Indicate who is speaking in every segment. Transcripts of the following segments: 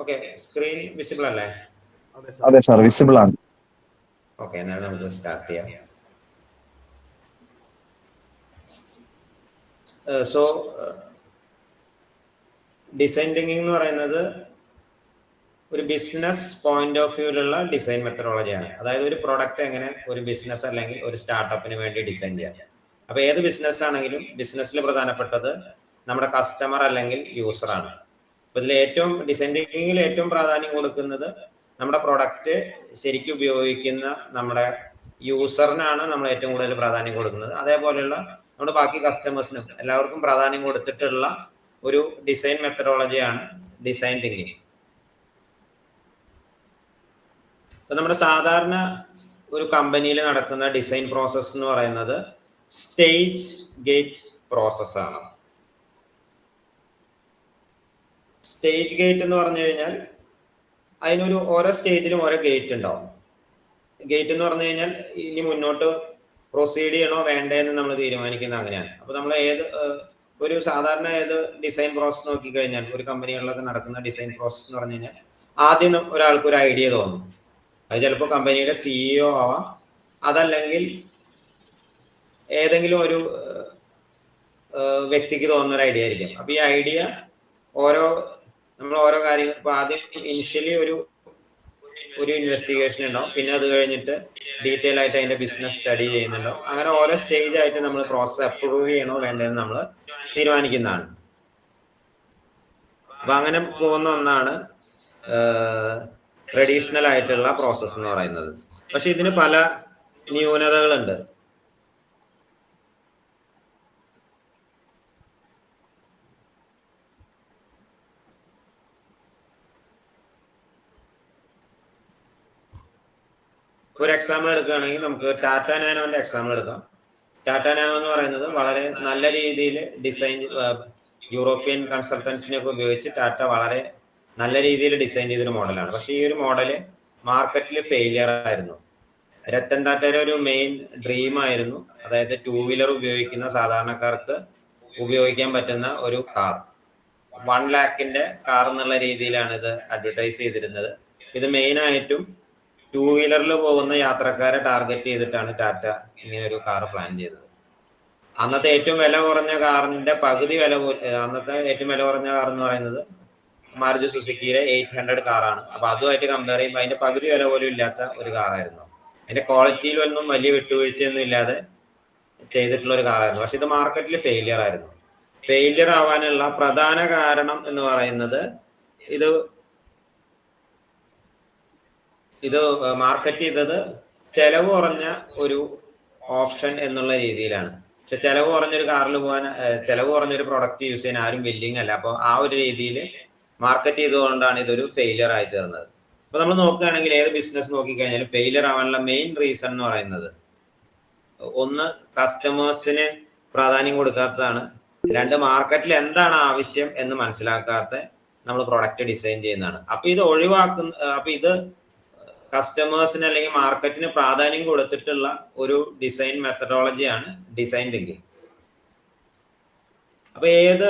Speaker 1: Okay, screen visible അല്ലേ?
Speaker 2: അതെ sir, visible ആണ്.
Speaker 1: ഓക്കെ, എന്നാൽ നമുക്ക് സ്റ്റാർട്ട് ചെയ്യാം. സോ ഡിസൈൻ തിങ്കിങ് എന്ന് പറയുന്നത് ഒരു ബിസിനസ് പോയിന്റ് ഓഫ് വ്യൂവിലുള്ള ഡിസൈൻ മെത്തഡോളജിയാണ്. അതായത് ഒരു പ്രൊഡക്റ്റ് എങ്ങനെ ഒരു ബിസിനസ് അല്ലെങ്കിൽ ഒരു സ്റ്റാർട്ടപ്പിന് വേണ്ടി ഡിസൈൻ ചെയ്യാം. അപ്പോൾ ഏത് ബിസിനസ് ആണെങ്കിലും ബിസിനസ്സിൽ പ്രധാനപ്പെട്ടത് നമ്മുടെ കസ്റ്റമർ അല്ലെങ്കിൽ യൂസറാണ്. അപ്പോൾ ഇതിൽ ഏറ്റവും ഡിസൈൻ തിങ്കിങ്ങിൽ ഏറ്റവും പ്രാധാന്യം കൊടുക്കുന്നത് നമ്മുടെ പ്രൊഡക്റ്റ് ശരിക്കും ഉപയോഗിക്കുന്ന നമ്മുടെ യൂസറിനാണ് നമ്മൾ ഏറ്റവും കൂടുതൽ പ്രാധാന്യം കൊടുക്കുന്നത്. അതേപോലെയുള്ള നമ്മുടെ ബാക്കി കസ്റ്റമേഴ്സിനും എല്ലാവർക്കും പ്രാധാന്യം കൊടുത്തിട്ടുള്ള ഒരു ഡിസൈൻ മെത്തഡോളജിയാണ് ഡിസൈൻ തിങ്കിങ്. ഇപ്പൊ നമ്മുടെ സാധാരണ ഒരു കമ്പനിയിൽ നടക്കുന്ന ഡിസൈൻ പ്രോസസ്സ് എന്ന് പറയുന്നത് സ്റ്റേജ് ഗേറ്റ് പ്രോസസ്സാണ്. സ്റ്റേജ് ഗേറ്റ് എന്ന് പറഞ്ഞു കഴിഞ്ഞാൽ അതിനൊരു ഓരോ സ്റ്റേജിലും ഓരോ ഗേറ്റ് ഉണ്ടാവും. ഗേറ്റ് എന്ന് പറഞ്ഞു കഴിഞ്ഞാൽ ഇനി മുന്നോട്ട് പ്രൊസീഡ് ചെയ്യണോ വേണ്ടതെന്ന് നമ്മൾ തീരുമാനിക്കുന്നത് അങ്ങനെയാണ്. അപ്പോൾ നമ്മൾ ഒരു സാധാരണ ഏത് ഡിസൈൻ പ്രോസസ് നോക്കിക്കഴിഞ്ഞാൽ ഒരു കമ്പനികളിലൊക്കെ നടക്കുന്ന ഡിസൈൻ പ്രോസസ് എന്ന് പറഞ്ഞു കഴിഞ്ഞാൽ ആദ്യം ഒരാൾക്ക് ഒരു ഐഡിയ തോന്നും. അത് ചിലപ്പോൾ കമ്പനിയുടെ CEO ആവാം, അതല്ലെങ്കിൽ ഏതെങ്കിലും ഒരു വ്യക്തിക്ക് തോന്നുന്ന ഒരു ഐഡിയ ആയിരിക്കും. അപ്പൊ ഈ ഐഡിയ നമ്മൾ ഓരോ കാര്യങ്ങൾ ഇപ്പൊ ആദ്യം ഇനിഷ്യലി ഒരു ഇൻവെസ്റ്റിഗേഷൻ ഉണ്ടാവും, പിന്നെ അത് കഴിഞ്ഞിട്ട് ഡീറ്റെയിൽ ആയിട്ട് അതിന്റെ ബിസിനസ് സ്റ്റഡി ചെയ്യുന്നുണ്ടാവും. അങ്ങനെ ഓരോ സ്റ്റേജ് ആയിട്ട് നമ്മൾ പ്രോസസ് അപ്രൂവ് ചെയ്യണോ വേണ്ടതെന്ന് നമ്മൾ തീരുമാനിക്കുന്നതാണ്. അപ്പൊ അങ്ങനെ പോകുന്ന ഒന്നാണ് ട്രഡീഷണൽ ആയിട്ടുള്ള പ്രോസസ്സ് എന്ന് പറയുന്നത്. പക്ഷെ ഇതിന് പല ന്യൂനതകളുണ്ട്. ഒരു എക്സാമ്പിൾ എടുക്കുകയാണെങ്കിൽ നമുക്ക് ടാറ്റ നാനോന്റെ എക്സാമ്പിൾ എടുക്കാം. ടാറ്റ നാനോ എന്ന് പറയുന്നത് വളരെ നല്ല രീതിയിൽ ഡിസൈൻ യൂറോപ്യൻ കൺസൾട്ടൻസിനെയൊക്കെ ഉപയോഗിച്ച് ടാറ്റ വളരെ നല്ല രീതിയിൽ ഡിസൈൻ ചെയ്തൊരു മോഡലാണ്. പക്ഷെ ഈ ഒരു മോഡല് മാർക്കറ്റിൽ ഫെയിലിയർ ആയിരുന്നു. രത്തൻ ടാറ്റയുടെ ഒരു മെയിൻ ഡ്രീം ആയിരുന്നു, അതായത് 2 വീലർ ഉപയോഗിക്കുന്ന സാധാരണക്കാർക്ക് ഉപയോഗിക്കാൻ പറ്റുന്ന ഒരു കാർ, 1 lakhന്റെ കാർ എന്നുള്ള രീതിയിലാണ് ഇത് അഡ്വർടൈസ് ചെയ്തിരുന്നത്. ഇത് മെയിൻ ആയിട്ടും 2 വീലറിൽ പോകുന്ന യാത്രക്കാരെ ടാർഗറ്റ് ചെയ്തിട്ടാണ് ടാറ്റ ഇങ്ങനെ ഒരു കാർ പ്ലാൻ ചെയ്തത്. അന്നത്തെ ഏറ്റവും വില കുറഞ്ഞ കാറിന്റെ പകുതി വില, അന്നത്തെ ഏറ്റവും വില കുറഞ്ഞ കാർ എന്ന് പറയുന്നത് മാരുതി സുസുക്കിയിലെ 800 കാറാണ്. അപ്പൊ അതുമായിട്ട് കമ്പയർ ചെയ്യുമ്പോൾ അതിന്റെ പകുതി വില പോലും ഇല്ലാത്ത ഒരു കാറായിരുന്നു. അതിന്റെ ക്വാളിറ്റിയിലൊന്നും വലിയ വിട്ടുവീഴ്ചയൊന്നും ഇല്ലാതെ ചെയ്തിട്ടുള്ള ഒരു കാറായിരുന്നു. പക്ഷെ ഇത് മാർക്കറ്റിൽ ഫെയിലിയർ ആയിരുന്നു. ഫെയിലിയർ ആവാനുള്ള പ്രധാന കാരണം എന്ന് പറയുന്നത് ഇത് മാർക്കറ്റ് ചെയ്തത് ചെലവ് കുറഞ്ഞ ഒരു ഓപ്ഷൻ എന്നുള്ള രീതിയിലാണ്. പക്ഷെ ചെലവ് കുറഞ്ഞൊരു കാറിൽ പോകാൻ, ചെലവ് കുറഞ്ഞൊരു പ്രൊഡക്റ്റ് യൂസ് ചെയ്യാൻ ആരും വില്ലിങ് അല്ല. അപ്പോൾ ആ ഒരു രീതിയിൽ മാർക്കറ്റ് ചെയ്തുകൊണ്ടാണ് ഇതൊരു ഫെയിലിയർ ആയി തീർന്നത്. അപ്പൊ നമ്മൾ നോക്കുകയാണെങ്കിൽ ഏത് ബിസിനസ് നോക്കിക്കഴിഞ്ഞാലും ഫെയിലിയർ ആവാനുള്ള മെയിൻ റീസൺ എന്ന് പറയുന്നത് ഒന്ന് കസ്റ്റമേഴ്സിന് പ്രാധാന്യം കൊടുക്കാത്തതാണ്, 2 മാർക്കറ്റിൽ എന്താണ് ആവശ്യം എന്ന് മനസ്സിലാക്കാത്ത നമ്മൾ പ്രൊഡക്റ്റ് ഡിസൈൻ ചെയ്യുന്നതാണ്. അപ്പൊ ഇത് കസ്റ്റമേഴ്സിന് അല്ലെങ്കിൽ മാർക്കറ്റിന് പ്രാധാന്യം കൊടുത്തിട്ടുള്ള ഒരു ഡിസൈൻ മെത്തഡോളജിയാണ് ഡിസൈൻ തിങ്കിങ്. അപ്പൊ ഏത്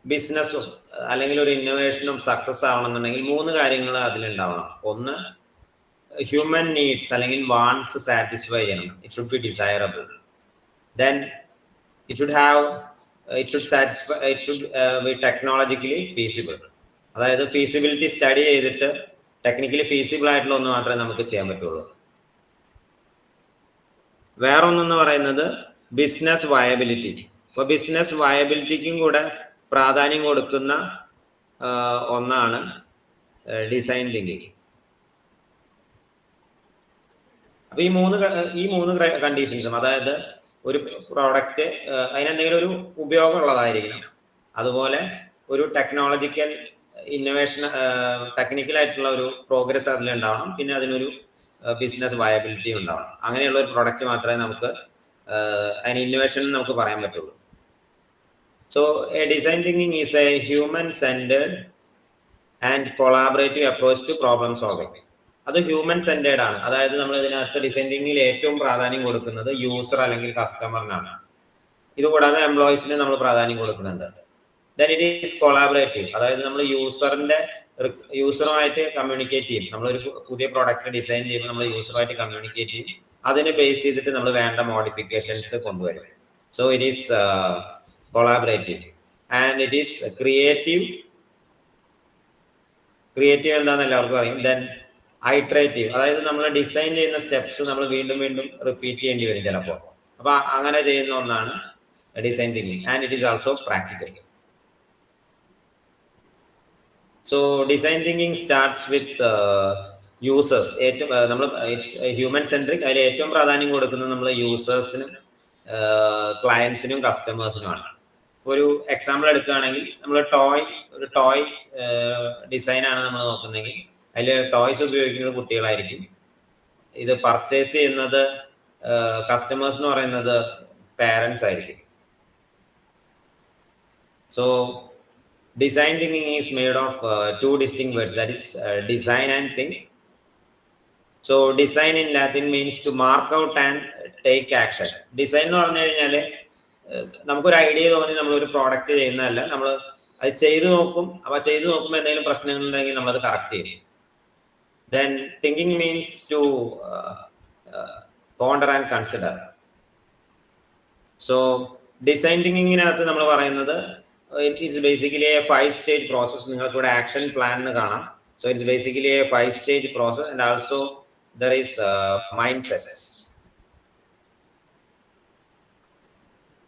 Speaker 1: ബിസിനസ്സും അല്ലെങ്കിൽ ഒരു ഇന്നോവേഷനും സക്സസ് ആവണമെന്നുണ്ടെങ്കിൽ 3 കാര്യങ്ങൾ അതിലുണ്ടാവണം. ഒന്ന്, ഹ്യൂമൻ നീഡ്സ് അല്ലെങ്കിൽ വാണ്ട്സ് സാറ്റിസ്ഫൈ ചെയ്യണം. It should be desirable. Then it should be technologically feasible. അതായത് ഫീസിബിലിറ്റി സ്റ്റഡി ചെയ്തിട്ട് ടെക്നിക്കലി ഫീസിബിൾ ആയിട്ടുള്ള ഒന്ന് മാത്രമേ നമുക്ക് ചെയ്യാൻ പറ്റുള്ളൂ. വേറൊന്നെന്ന് പറയുന്നത് ബിസിനസ് വയബിലിറ്റി. അപ്പൊ ബിസിനസ് വയബിലിറ്റിക്കും കൂടെ പ്രാധാന്യം കൊടുക്കുന്ന ഒന്നാണ് ഡിസൈൻ തിങ്കിങ്. അപ്പൊ ഈ മൂന്ന് കണ്ടീഷൻസും, അതായത് ഒരു പ്രോഡക്റ്റ് അതിനെന്തെങ്കിലും ഒരു ഉപയോഗമുള്ളതായിരിക്കണം, അതുപോലെ ഒരു ടെക്നോളജിക്കൽ ഇന്നോവേഷൻ, ടെക്നിക്കലായിട്ടുള്ള ഒരു പ്രോഗ്രസ് അതിലുണ്ടാവണം, പിന്നെ അതിനൊരു ബിസിനസ് വയബിലിറ്റി ഉണ്ടാവണം. അങ്ങനെയുള്ള ഒരു പ്രൊഡക്റ്റ് മാത്രമേ നമുക്ക് അതിന് ഇന്നോവേഷൻ നമുക്ക് പറയാൻ പറ്റുള്ളൂ. So a design thinking is a human centred and collaborative approach to problem solving. അത് ഹ്യൂമൻ സെന്റേഡ് ആണ്. അതായത് നമ്മൾ ഇതിനകത്ത് ഡിസൈൻ തിങ്കിങ്ങിൽ ഏറ്റവും പ്രാധാന്യം കൊടുക്കുന്നത് യൂസർ അല്ലെങ്കിൽ കസ്റ്റമറിനാണ്. ഇതുകൂടാതെ എംപ്ലോയീസിന് നമ്മൾ പ്രാധാന്യം കൊടുക്കുന്നുണ്ട്. Then it is collaborative. അതായത് നമ്മൾ യൂസറിന്റെ യൂസറുമായിട്ട് കമ്മ്യൂണിക്കേറ്റ് ചെയ്യും. നമ്മളൊരു പുതിയ പ്രോഡക്റ്റ് ഡിസൈൻ ചെയ്യുമ്പോൾ നമ്മൾ യൂസറുമായിട്ട് കമ്മ്യൂണിക്കേറ്റ് ചെയ്യും. അതിനെ ബേസ് ചെയ്തിട്ട് നമ്മൾ വേണ്ട മോഡിഫിക്കേഷൻസ് കൊണ്ടുവരും. So it is collaborative and it is creative എന്താണെന്ന് എല്ലാവർക്കും അറിയും. ദെൻ ഐട്രേറ്റീവ്, അതായത് നമ്മൾ ഡിസൈൻ ചെയ്യുന്ന സ്റ്റെപ്സ് നമ്മൾ വീണ്ടും റിപ്പീറ്റ് ചെയ്യേണ്ടി വരും ചിലപ്പോൾ. അപ്പൊ അങ്ങനെ ചെയ്യുന്ന ഒന്നാണ് design thinking and it is also practical. So design thinking starts with users. ഏറ്റവും നമ്മൾ ഹ്യൂമൻ സെൻട്രിക്, അതിൽ ഏറ്റവും പ്രാധാന്യം കൊടുക്കുന്നത് നമ്മൾ യൂസേഴ്സിനും ക്ലയൻസിനും കസ്റ്റമേഴ്സിനുമാണ്. ഒരു എക്സാമ്പിൾ എടുക്കുകയാണെങ്കിൽ നമ്മൾ ഒരു ടോയ് ഡിസൈനാണ് നമ്മൾ നോക്കുന്നതെങ്കിൽ അതിൽ ടോയ്സ് ഉപയോഗിക്കുന്നത് കുട്ടികളായിരിക്കും. ഇത് പർച്ചേസ് ചെയ്യുന്നത് കസ്റ്റമേഴ്സ് എന്ന് പറയുന്നത് പാരൻസ് ആയിരിക്കും. So design thinking is made of two distinct words, that is design and think. So design in Latin means to mark out and take action. Design എന്ന് പറഞ്ഞു കഴിഞ്ഞാൽ നമുക്കൊരു ഐഡിയ തോന്നി നമ്മളൊരു പ്രോഡക്റ്റ് ചെയ്യുന്നതല്ല, നമ്മൾ അത് ചെയ്തു നോക്കും. അപ്പോൾ ചെയ്തു നോക്കുമ്പോൾ എന്തെങ്കിലും പ്രശ്നങ്ങളുണ്ടെങ്കിൽ നമ്മളത് കറക്റ്റ് ചെയ്യും. Then thinking means to ponder and consider. So design thinking-നകത്ത് നമ്മൾ പറയുന്നത് it is basically a 5-stage process. നിങ്ങൾക്ക് ഇവിടെ ആക്ഷൻ പ്ലാൻ എന്ന് കാണാം. So it's basically a 5-stage process and also there is mindsets.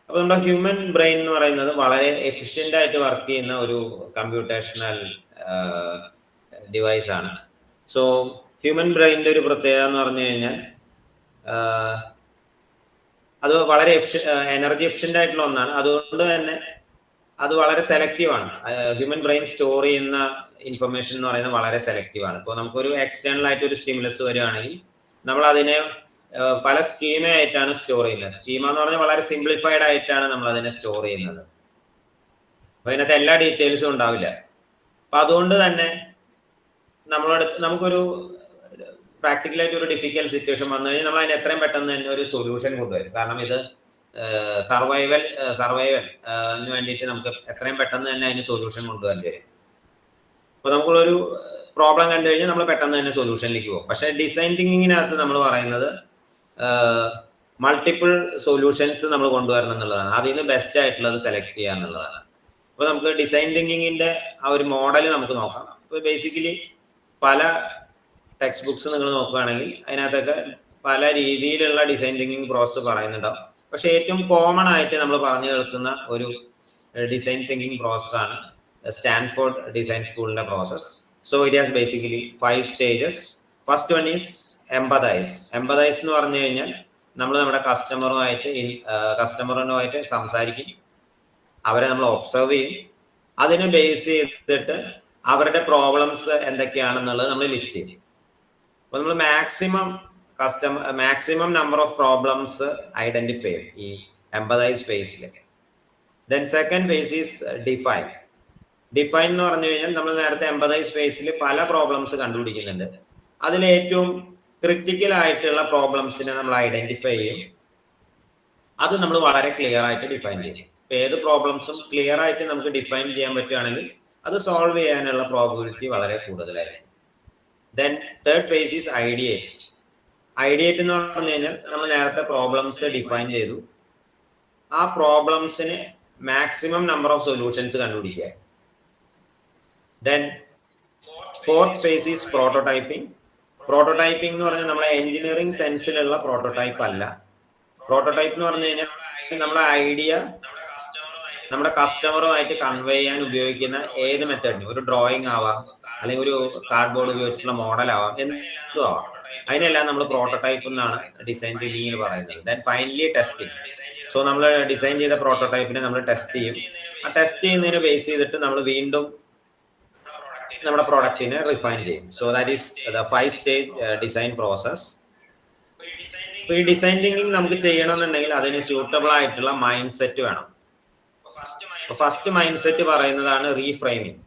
Speaker 1: അപ്പോൾ നമ്മുടെ ഹ്യൂമൻ ബ്രെയിൻ എന്ന് പറയുന്നത് വളരെ എഫിഷ്യൻ്റ് ആയിട്ട് വർക്ക് ചെയ്യുന്ന ഒരു കമ്പ്യൂട്ടേഷണൽ ഡിവൈസ് ആണ്. സോ ഹ്യൂമൻ ബ്രെയിനിൻ്റെ ഒരു പ്രത്യേകത എന്ന് പറഞ്ഞു കഴിഞ്ഞാൽ അത് വളരെ എനർജി എഫിഷ്യൻ്റ് ആയിട്ടുള്ള ഒന്നാണ്. അതുകൊണ്ട് തന്നെ അത് വളരെ സെലക്റ്റീവ് ആണ്. ഹ്യൂമൻ ബ്രെയിൻ സ്റ്റോർ ചെയ്യുന്ന ഇൻഫർമേഷൻ എന്ന് പറയുന്നത് വളരെ സെലക്റ്റീവ് ആണ്. ഇപ്പോൾ നമുക്കൊരു എക്സ്റ്റേണൽ ആയിട്ട് ഒരു സ്റ്റിമുലസ് വരികയാണെങ്കിൽ നമ്മൾ അതിനെ പല സ്കീമയായിട്ടാണ് സ്റ്റോർ ചെയ്യുന്നത്. സ്കീമ എന്ന് പറഞ്ഞാൽ വളരെ സിംപ്ലിഫൈഡ് ആയിട്ടാണ് നമ്മൾ അതിനെ സ്റ്റോർ ചെയ്യുന്നത്. അപ്പോൾ അതിനകത്ത് എല്ലാ ഡീറ്റെയിൽസും ഉണ്ടാവില്ല. അപ്പം അതുകൊണ്ട് തന്നെ നമുക്കൊരു പ്രാക്ടിക്കലായിട്ട് ഒരു ഡിഫിക്കൽട്ട് സിറ്റുവേഷൻ വന്നു കഴിഞ്ഞാൽ നമ്മൾ അതിന് എത്രയും പെട്ടെന്ന് തന്നെ ഒരു സൊല്യൂഷൻ കൊണ്ടുവരും. കാരണം ഇത് സർവൈവലിന് വേണ്ടിയിട്ട് നമുക്ക് എത്രയും പെട്ടെന്ന് തന്നെ അതിന് സൊല്യൂഷൻ കൊണ്ടുവരേണ്ടി വരും. അപ്പോൾ നമുക്കുള്ളൊരു പ്രോബ്ലം കണ്ടു കഴിഞ്ഞാൽ നമ്മൾ പെട്ടെന്ന് തന്നെ സൊല്യൂഷനിലേക്ക് പോകും. പക്ഷേ ഡിസൈൻ തിങ്കിങ്ങിനകത്ത് നമ്മൾ പറയുന്നത് മൾട്ടിപ്പിൾ സൊല്യൂഷൻസ് നമ്മൾ കൊണ്ടുവരണം എന്നുള്ളതാണ്. അതിൽ നിന്ന് ബെസ്റ്റ് ആയിട്ടുള്ളത് സെലക്ട് ചെയ്യുക എന്നുള്ളതാണ്. അപ്പോൾ നമുക്ക് ഡിസൈൻ തിങ്കിങ്ങിൻ്റെ ആ ഒരു മോഡൽ നമുക്ക് നോക്കാം. ഇപ്പോൾ ബേസിക്കലി പല ടെക്സ്റ്റ് ബുക്സ് നിങ്ങൾ നോക്കുകയാണെങ്കിൽ അതിനകത്തൊക്കെ പല രീതിയിലുള്ള ഡിസൈൻ തിങ്കിങ് പ്രോസസ്സ് പറയുന്നുണ്ടാവും. പക്ഷെ ഏറ്റവും കോമൺ ആയിട്ട് നമ്മൾ പറഞ്ഞു കേൾക്കുന്ന ഒരു ഡിസൈൻ തിങ്കിങ് പ്രോസസ്സാണ് സ്റ്റാൻഫോർഡ് ഡിസൈൻ സ്കൂളിന്റെ process. So it has basically 5 stages. First one is empathize. Empathize എന്ന് പറഞ്ഞു കഴിഞ്ഞാൽ നമ്മൾ നമ്മുടെ കസ്റ്റമറുമായിട്ട് സംസാരിക്കും, അവരെ നമ്മൾ ഒബ്സർവ് ചെയ്യും, അതിനെ ബേസ് ചെയ്തിട്ട് അവരുടെ പ്രോബ്ലംസ് എന്തൊക്കെയാണെന്നുള്ളത് നമ്മൾ ലിസ്റ്റ് ചെയ്യും. അപ്പോൾ നമ്മൾ maximum number of problems identify ഈ എംപതൈസ് ഫേസിൽ. Then second phase is define. Define എന്ന് പറഞ്ഞു കഴിഞ്ഞാൽ നമ്മൾ നേരത്തെ എംപതൈസ് ഫേസിൽ പല പ്രോബ്ലംസ് കണ്ടുപിടിക്കുന്നുണ്ട്. അതിൽ ഏറ്റവും ക്രിട്ടിക്കൽ ആയിട്ടുള്ള പ്രോബ്ലംസിനെ നമ്മൾ ഐഡന്റിഫൈ ചെയ്യും. അത് നമ്മൾ വളരെ ക്ലിയർ ആയിട്ട് ഡിഫൈൻ ചെയ്യും. ഇപ്പം ഏത് പ്രോബ്ലംസും ക്ലിയർ ആയിട്ട് നമുക്ക് ഡിഫൈൻ ചെയ്യാൻ പറ്റുകയാണെങ്കിൽ അത് സോൾവ് ചെയ്യാനുള്ള പ്രോബിലിറ്റി വളരെ കൂടുതലായിരിക്കും. Then third phase is ideate. Ideate എന്ന് പറഞ്ഞു കഴിഞ്ഞാൽ നമ്മൾ നേരത്തെ പ്രോബ്ലംസ് ഡിഫൈൻ ചെയ്തു, ആ പ്രോബ്ലംസിന് മാക്സിമം നമ്പർ ഓഫ് സൊല്യൂഷൻസ് കണ്ടുപിടിക്കുക. Then fourth phase is prototyping. Prototyping എന്ന് പറഞ്ഞാൽ നമ്മുടെ എഞ്ചിനീയറിംഗ് സെൻസിലുള്ള പ്രോട്ടോടൈപ്പ് അല്ല. പ്രോട്ടോടൈപ്പ് എന്ന് പറഞ്ഞു കഴിഞ്ഞാൽ നമ്മുടെ ഐഡിയ നമ്മുടെ കസ്റ്റമറുമായിട്ട് കൺവേ ചെയ്യാൻ ഉപയോഗിക്കുന്ന ഏത് മെത്തേഡിനും, ഒരു ഡ്രോയിങ് ആവാം, അല്ലെങ്കിൽ ഒരു കാർഡ്ബോർഡ് ഉപയോഗിച്ചിട്ടുള്ള മോഡൽ ആവാം, എന്തും ആവാം, അതിനെല്ലാം നമ്മൾ പ്രോട്ടോടൈപ്പ് എന്നാണ് ഡിസൈൻ തിങ്കിങ്ങിൽ പറയുന്നത്. Then finally testing. സോ നമ്മൾ ഡിസൈൻ ചെയ്ത പ്രോട്ടോടൈപ്പിനെ നമ്മൾ ടെസ്റ്റ് ചെയ്യും. ആ ടെസ്റ്റ് ചെയ്യുന്നതിനെ ബേസ് ചെയ്തിട്ട് നമ്മൾ വീണ്ടും നമ്മുടെ പ്രോഡക്റ്റിനെ റിഫൈൻ ചെയ്യും. So that is the 5-stage design process. അപ്പോൾ ഈ ഡിസൈൻ തിങ്കിങ് നമുക്ക് ചെയ്യണമെന്നുണ്ടെങ്കിൽ അതിന് സ്യൂട്ടബിൾ ആയിട്ടുള്ള മൈൻഡ് സെറ്റ് വേണം. ഫസ്റ്റ് മൈൻഡ് സെറ്റ് പറയുന്നതാണ് റീഫ്രെയിമിംഗ്.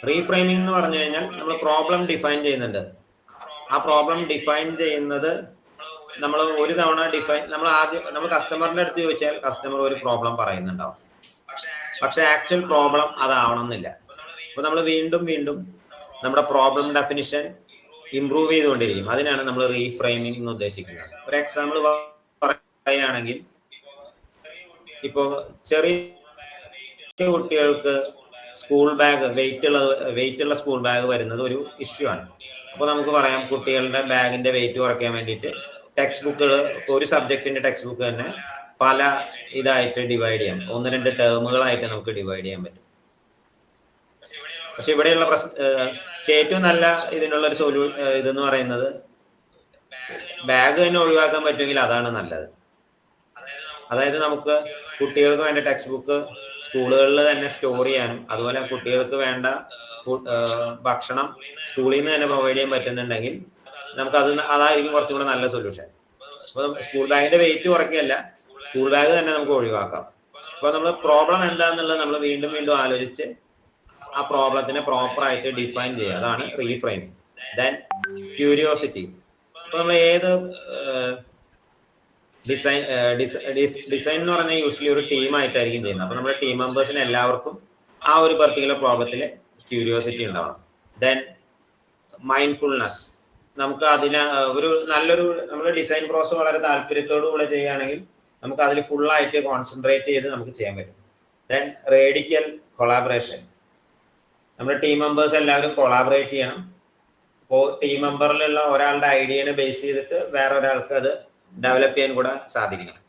Speaker 1: റീഫ്രെയിമിംഗ് എന്ന് പറഞ്ഞു കഴിഞ്ഞാൽ നമ്മൾ പ്രോബ്ലം ഡിഫൈൻ ചെയ്യുന്നുണ്ട്. ആ പ്രോബ്ലം ഡിഫൈൻ ചെയ്യുന്നത് നമ്മൾ ഒരു തവണ നമ്മൾ കസ്റ്റമറിന്റെ അടുത്ത് ചോദിച്ചാൽ കസ്റ്റമർ ഒരു പ്രോബ്ലം പറയുന്നുണ്ടാവും, പക്ഷെ ആക്ച്വൽ പ്രോബ്ലം അതാവണം എന്നില്ല. അപ്പോൾ നമ്മൾ വീണ്ടും വീണ്ടും നമ്മുടെ പ്രോബ്ലം ഡെഫിനിഷൻ ഇംപ്രൂവ് ചെയ്തുകൊണ്ടിരിക്കും. അതിനാണ് നമ്മൾ റീഫ്രെയിമിംഗ് എന്ന് ഉദ്ദേശിക്കുന്നത്. ഒരു എക്സാമ്പിൾ പറയുകയാണെങ്കിൽ, ഇപ്പോൾ ചെറിയ കുട്ടികൾക്ക് സ്കൂൾ ബാഗ് വെയിറ്റ് ഉള്ള സ്കൂൾ ബാഗ് വരുന്നത് ഒരു ഇഷ്യൂ ആണ്. അപ്പോൾ നമുക്ക് പറയാം കുട്ടികളുടെ ബാഗിന്റെ വെയിറ്റ് കുറയ്ക്കാൻ വേണ്ടിയിട്ട് ടെക്സ്റ്റ് ബുക്കുകൾ, ഒരു സബ്ജക്റ്റിന്റെ ടെക്സ്റ്റ് ബുക്ക് തന്നെ പല ഇതായിട്ട് ഡിവൈഡ് ചെയ്യാം, 1-2 ടേമുകളായിട്ട് നമുക്ക് ഡിവൈഡ് ചെയ്യാൻ പറ്റും. പക്ഷെ ഇവിടെയുള്ള ഏറ്റവും നല്ല ഇതിനുള്ള ഒരു ഇതെന്ന് പറയുന്നത് ബാഗ് തന്നെ ഒഴിവാക്കാൻ പറ്റുമെങ്കിൽ അതാണ് നല്ലത്. അതായത് നമുക്ക് കുട്ടികൾക്ക് വേണ്ട ടെക്സ്റ്റ് ബുക്ക് സ്കൂളുകളിൽ തന്നെ സ്റ്റോർ ചെയ്യാനും, അതുപോലെ കുട്ടികൾക്ക് വേണ്ട ഭക്ഷണം സ്കൂളിൽ നിന്ന് തന്നെ പ്രൊവൈഡ് ചെയ്യാൻ പറ്റുന്നുണ്ടെങ്കിൽ നമുക്ക് അതായിരിക്കും കുറച്ചും കൂടെ നല്ല സൊല്യൂഷൻ. അപ്പോൾ സ്കൂൾ ബാഗിന്റെ വെയിറ്റ് കുറയ്ക്കുകയല്ല, സ്കൂൾ ബാഗ് തന്നെ നമുക്ക് ഒഴിവാക്കാം. അപ്പോൾ നമ്മൾ പ്രോബ്ലം എന്താണെന്നുള്ളത് നമ്മൾ വീണ്ടും വീണ്ടും ആലോചിച്ച് ആ പ്രോബ്ലത്തിനെ പ്രോപ്പറായിട്ട് ഡിഫൈൻ ചെയ്യുക. അതാണ് റീഫ്രെയിമിംഗ്. Then curiosity. അപ്പോൾ നമ്മൾ ഏത് ഡിസൈൻ എന്ന് പറഞ്ഞാൽ യൂഷ്വലി ഒരു ടീമായിട്ടായിരിക്കും ചെയ്യുന്നത്. അപ്പോൾ നമ്മുടെ ടീം മെമ്പേഴ്സിന് എല്ലാവർക്കും ആ ഒരു പർട്ടിക്കുലർ പ്രോബ്ലത്തിൽ ക്യൂരിയോസിറ്റി ഉണ്ടാവണം. Then mindfulness. നമുക്ക് അതിന് നമ്മുടെ ഡിസൈൻ പ്രോസസ് വളരെ താല്പര്യത്തോടു കൂടെ ചെയ്യുകയാണെങ്കിൽ നമുക്ക് അതിൽ ഫുള്ളായിട്ട് കോൺസെൻട്രേറ്റ് ചെയ്ത് നമുക്ക് ചെയ്യാൻ പറ്റും. Then radical collaboration. നമ്മുടെ ടീം മെമ്പേഴ്സ് എല്ലാവരും കൊളാബറേറ്റ് ചെയ്യണം. അപ്പോൾ ടീം മെമ്പറിലുള്ള ഒരാളുടെ ഐഡിയനെ ബേസ് ചെയ്തിട്ട് വേറെ ഒരാൾക്ക് അത് ഡെവലപ്പ് ചെയ്യാൻ കൂടെ സാധിക്കണം.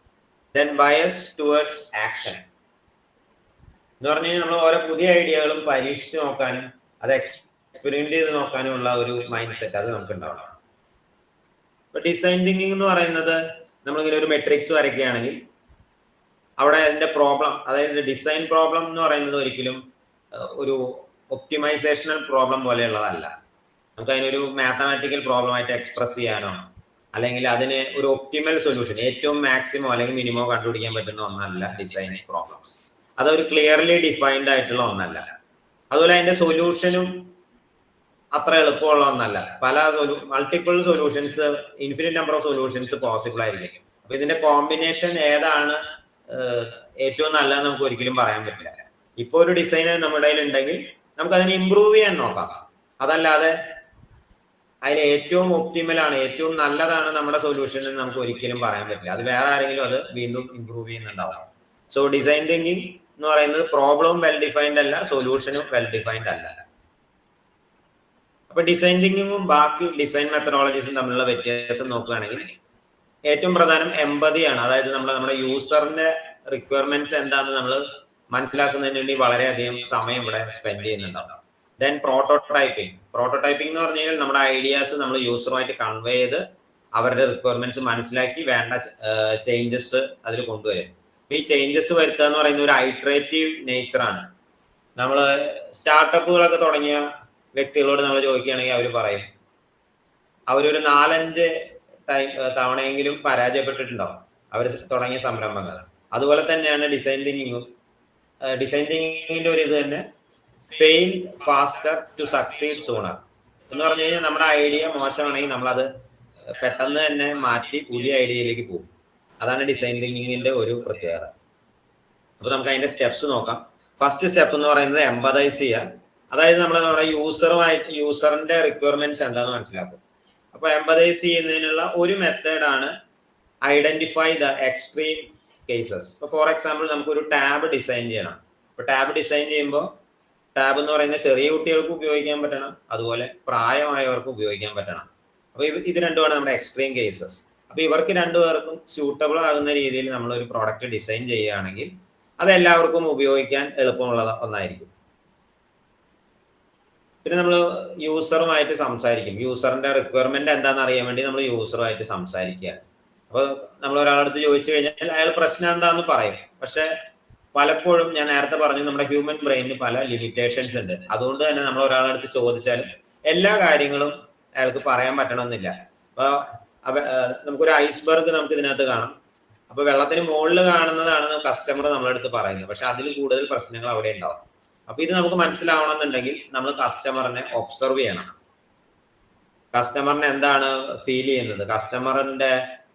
Speaker 1: ദെൻ ബയസ് ടുവേർഡ്സ് ആക്ഷൻ എന്ന് പറഞ്ഞു കഴിഞ്ഞാൽ നമ്മൾ ഓരോ പുതിയ ഐഡിയകളും പരീക്ഷിച്ച് നോക്കാനും അത് എക്സ്പെരിമെന്റ് ചെയ്ത് നോക്കാനും ഉള്ള ഒരു മൈൻഡ് സെറ്റ് അത് നമുക്ക് ഉണ്ടാവണം. ഇപ്പൊ ഡിസൈൻ തിങ്കിങ് എന്ന് പറയുന്നത് നമ്മളിങ്ങനെ ഒരു മെട്രിക്സ് വരയ്ക്കുകയാണെങ്കിൽ അവിടെ അതിന്റെ പ്രോബ്ലം, അതായത് ഡിസൈൻ പ്രോബ്ലം എന്ന് പറയുന്നത് ഒരിക്കലും ഒരു ഒപ്റ്റിമൈസേഷണൽ പ്രോബ്ലം പോലെയുള്ളതല്ല. നമുക്ക് അതിനൊരു മാത്തമാറ്റിക്കൽ പ്രോബ്ലം ആയിട്ട് എക്സ്പ്രസ് ചെയ്യാനോ അല്ലെങ്കിൽ അതിന് ഒരു ഒപ്റ്റിമൽ സൊല്യൂഷൻ, ഏറ്റവും മാക്സിമോ അല്ലെങ്കിൽ മിനിമോ കണ്ടുപിടിക്കാൻ പറ്റുന്ന ഒന്നല്ല ഡിസൈൻ പ്രോബ്ലംസ്. അതൊരു ക്ലിയർലി ഡിഫൈൻഡ് ആയിട്ടുള്ള ഒന്നല്ല. അതുപോലെ അതിന്റെ സൊല്യൂഷനും അത്ര എളുപ്പമുള്ള ഒന്നല്ല. Multiple solutions, infinite number of solutions possible ആയിരിക്കും. അപ്പൊ ഇതിന്റെ കോമ്പിനേഷൻ ഏതാണ് ഏറ്റവും നല്ലതെന്ന് നമുക്ക് ഒരിക്കലും പറയാൻ പറ്റില്ല. ഇപ്പോൾ ഒരു ഡിസൈൻ നമ്മുടെ കയ്യിൽ ഉണ്ടെങ്കിൽ നമുക്ക് അതിനെ ഇമ്പ്രൂവ് ചെയ്യാൻ നോക്കാം. അതല്ലാതെ അതിൽ ഏറ്റവും ഒപ്റ്റിമൽ ആണ്, ഏറ്റവും നല്ലതാണ് നമ്മുടെ സൊല്യൂഷൻ എന്ന് നമുക്ക് ഒരിക്കലും പറയാൻ പറ്റില്ല. അത് വേറെ ആരെങ്കിലും അത് വീണ്ടും ഇമ്പ്രൂവ് ചെയ്യുന്നുണ്ടാവും. സോ ഡിസൈൻ തിങ്കിങ് എന്ന് പറയുന്നത് പ്രോബ്ലവും വെൽ ഡിഫൈൻഡ് അല്ല, സൊല്യൂഷനും വെൽ ഡിഫൈൻഡ് അല്ല. അപ്പൊ ഡിസൈൻ തിങ്കിങ്ങും ബാക്കി ഡിസൈൻ മെത്തഡോളജീസും തമ്മിലുള്ള വ്യത്യാസം നോക്കുകയാണെങ്കിൽ ഏറ്റവും പ്രധാനം എമ്പതിയാണ്. അതായത് നമ്മുടെ യൂസറിന്റെ റിക്വയർമെന്റ്സ് എന്താണെന്ന് നമ്മൾ മനസ്സിലാക്കുന്നതിന് വേണ്ടി വളരെയധികം സമയം ഇവിടെ സ്പെൻഡ് ചെയ്യുന്നുണ്ടാവും. ദെൻ പ്രോട്ടോടൈപ്പിംഗ് എന്ന് പറഞ്ഞു കഴിഞ്ഞാൽ നമ്മുടെ ഐഡിയാസ് നമ്മൾ യൂസറുമായിട്ട് കൺവേ ചെയ്ത് അവരുടെ റിക്വയർമെന്റ്സ് മനസ്സിലാക്കി വേണ്ട ചേഞ്ചസ് അതിൽ കൊണ്ടുവരും. ഈ ചേഞ്ചസ് വരുത്തുക എന്ന് പറയുന്ന ഒരു ഐട്രേറ്റീവ് നേച്ചറാണ്. നമ്മൾ സ്റ്റാർട്ടപ്പുകളൊക്കെ തുടങ്ങിയ വ്യക്തികളോട് നമ്മൾ ചോദിക്കുകയാണെങ്കിൽ അവർ പറയും അവരൊരു 4-5 തവണയെങ്കിലും പരാജയപ്പെട്ടിട്ടുണ്ടാവും അവർ തുടങ്ങിയ സംരംഭങ്ങൾ. അതുപോലെ തന്നെയാണ് ഡിസൈൻ തിങ്കിങ്ങും. ഡിസൈൻ തിങ്കിങ്ങിന്റെ ഒരു ഇത് തന്നെ fail faster to succeed sooner എന്ന് പറഞ്ഞു കഴിഞ്ഞാൽ നമ്മുടെ ഐഡിയ മോശമാണെങ്കിൽ നമ്മളത് പെട്ടെന്ന് തന്നെ മാറ്റി പുതിയ ഐഡിയയിലേക്ക് പോകും. അതാണ് ഡിസൈൻ തിങ്കിങ്ങിന്റെ ഒരു പ്രത്യേകത. അപ്പൊ നമുക്ക് അതിന്റെ സ്റ്റെപ്സ് നോക്കാം. ഫസ്റ്റ് സ്റ്റെപ്പ് എന്ന് പറയുന്നത് എംപതൈസ് ചെയ്യുക. അതായത് നമ്മുടെ യൂസറിന്റെ റിക്വയർമെന്റ്സ് എന്താണെന്ന് മനസ്സിലാക്കും. അപ്പൊ എംപതൈസ് ചെയ്യുന്നതിനുള്ള ഒരു മെത്തേഡാണ് ഐഡന്റിഫൈ ദ എക്സ്ട്രീം കേസസ്. ഇപ്പൊ ഫോർ എക്സാമ്പിൾ നമുക്കൊരു ടാബ് ഡിസൈൻ ചെയ്യണം. അപ്പൊ ടാബ് ഡിസൈൻ ചെയ്യുമ്പോൾ ടാബ് എന്ന് പറയുന്നത് ചെറിയ കുട്ടികൾക്ക് ഉപയോഗിക്കാൻ പറ്റണം, അതുപോലെ പ്രായമായവർക്ക് ഉപയോഗിക്കാൻ പറ്റണം. അപ്പൊ ഇത് രണ്ടുമാണ് നമ്മുടെ എക്സ്ട്രീം കേസസ്. അപ്പൊ ഇവർക്ക് രണ്ടുപേർക്കും സ്യൂട്ടബിൾ ആകുന്ന രീതിയിൽ നമ്മൾ ഒരു പ്രോഡക്റ്റ് ഡിസൈൻ ചെയ്യുകയാണെങ്കിൽ അത് എല്ലാവർക്കും ഉപയോഗിക്കാൻ എളുപ്പമുള്ള ഒന്നായിരിക്കും. പിന്നെ നമ്മൾ യൂസറുമായിട്ട് സംസാരിക്കും. യൂസറിന്റെ റിക്വയർമെന്റ് എന്താണെന്ന് അറിയാൻ വേണ്ടി നമ്മൾ യൂസറുമായിട്ട് സംസാരിക്കുകയാണ്. അപ്പോൾ നമ്മൾ ഒരാളടുത്ത് ചോദിച്ചു കഴിഞ്ഞാൽ അയാൾ പ്രശ്നം എന്താണെന്ന് പറയും. പക്ഷെ പലപ്പോഴും ഞാൻ നേരത്തെ പറഞ്ഞു നമ്മുടെ ഹ്യൂമൻ ബ്രെയിനിന് പല ലിമിറ്റേഷൻസ് ഉണ്ട്. അതുകൊണ്ട് തന്നെ നമ്മൾ ഒരാളടുത്ത് ചോദിച്ചാലും എല്ലാ കാര്യങ്ങളും അയാൾക്ക് പറയാൻ പറ്റണമെന്നില്ല. അപ്പൊ നമുക്കൊരു ഐസ്ബർഗ് നമുക്ക് ഇതിനകത്ത് കാണാം. അപ്പൊ വെള്ളത്തിന് മുകളിൽ കാണുന്നതാണ് കസ്റ്റമർ നമ്മളടുത്ത് പറയുന്നത്, പക്ഷെ അതിൽ കൂടുതൽ പ്രശ്നങ്ങൾ അവിടെ ഉണ്ടാവും. അപ്പൊ ഇത് നമുക്ക് മനസ്സിലാവണമെന്നുണ്ടെങ്കിൽ നമ്മൾ കസ്റ്റമറിനെ ഒബ്സർവ് ചെയ്യണം. കസ്റ്റമറിനെ എന്താണ് ഫീൽ ചെയ്യുന്നത്,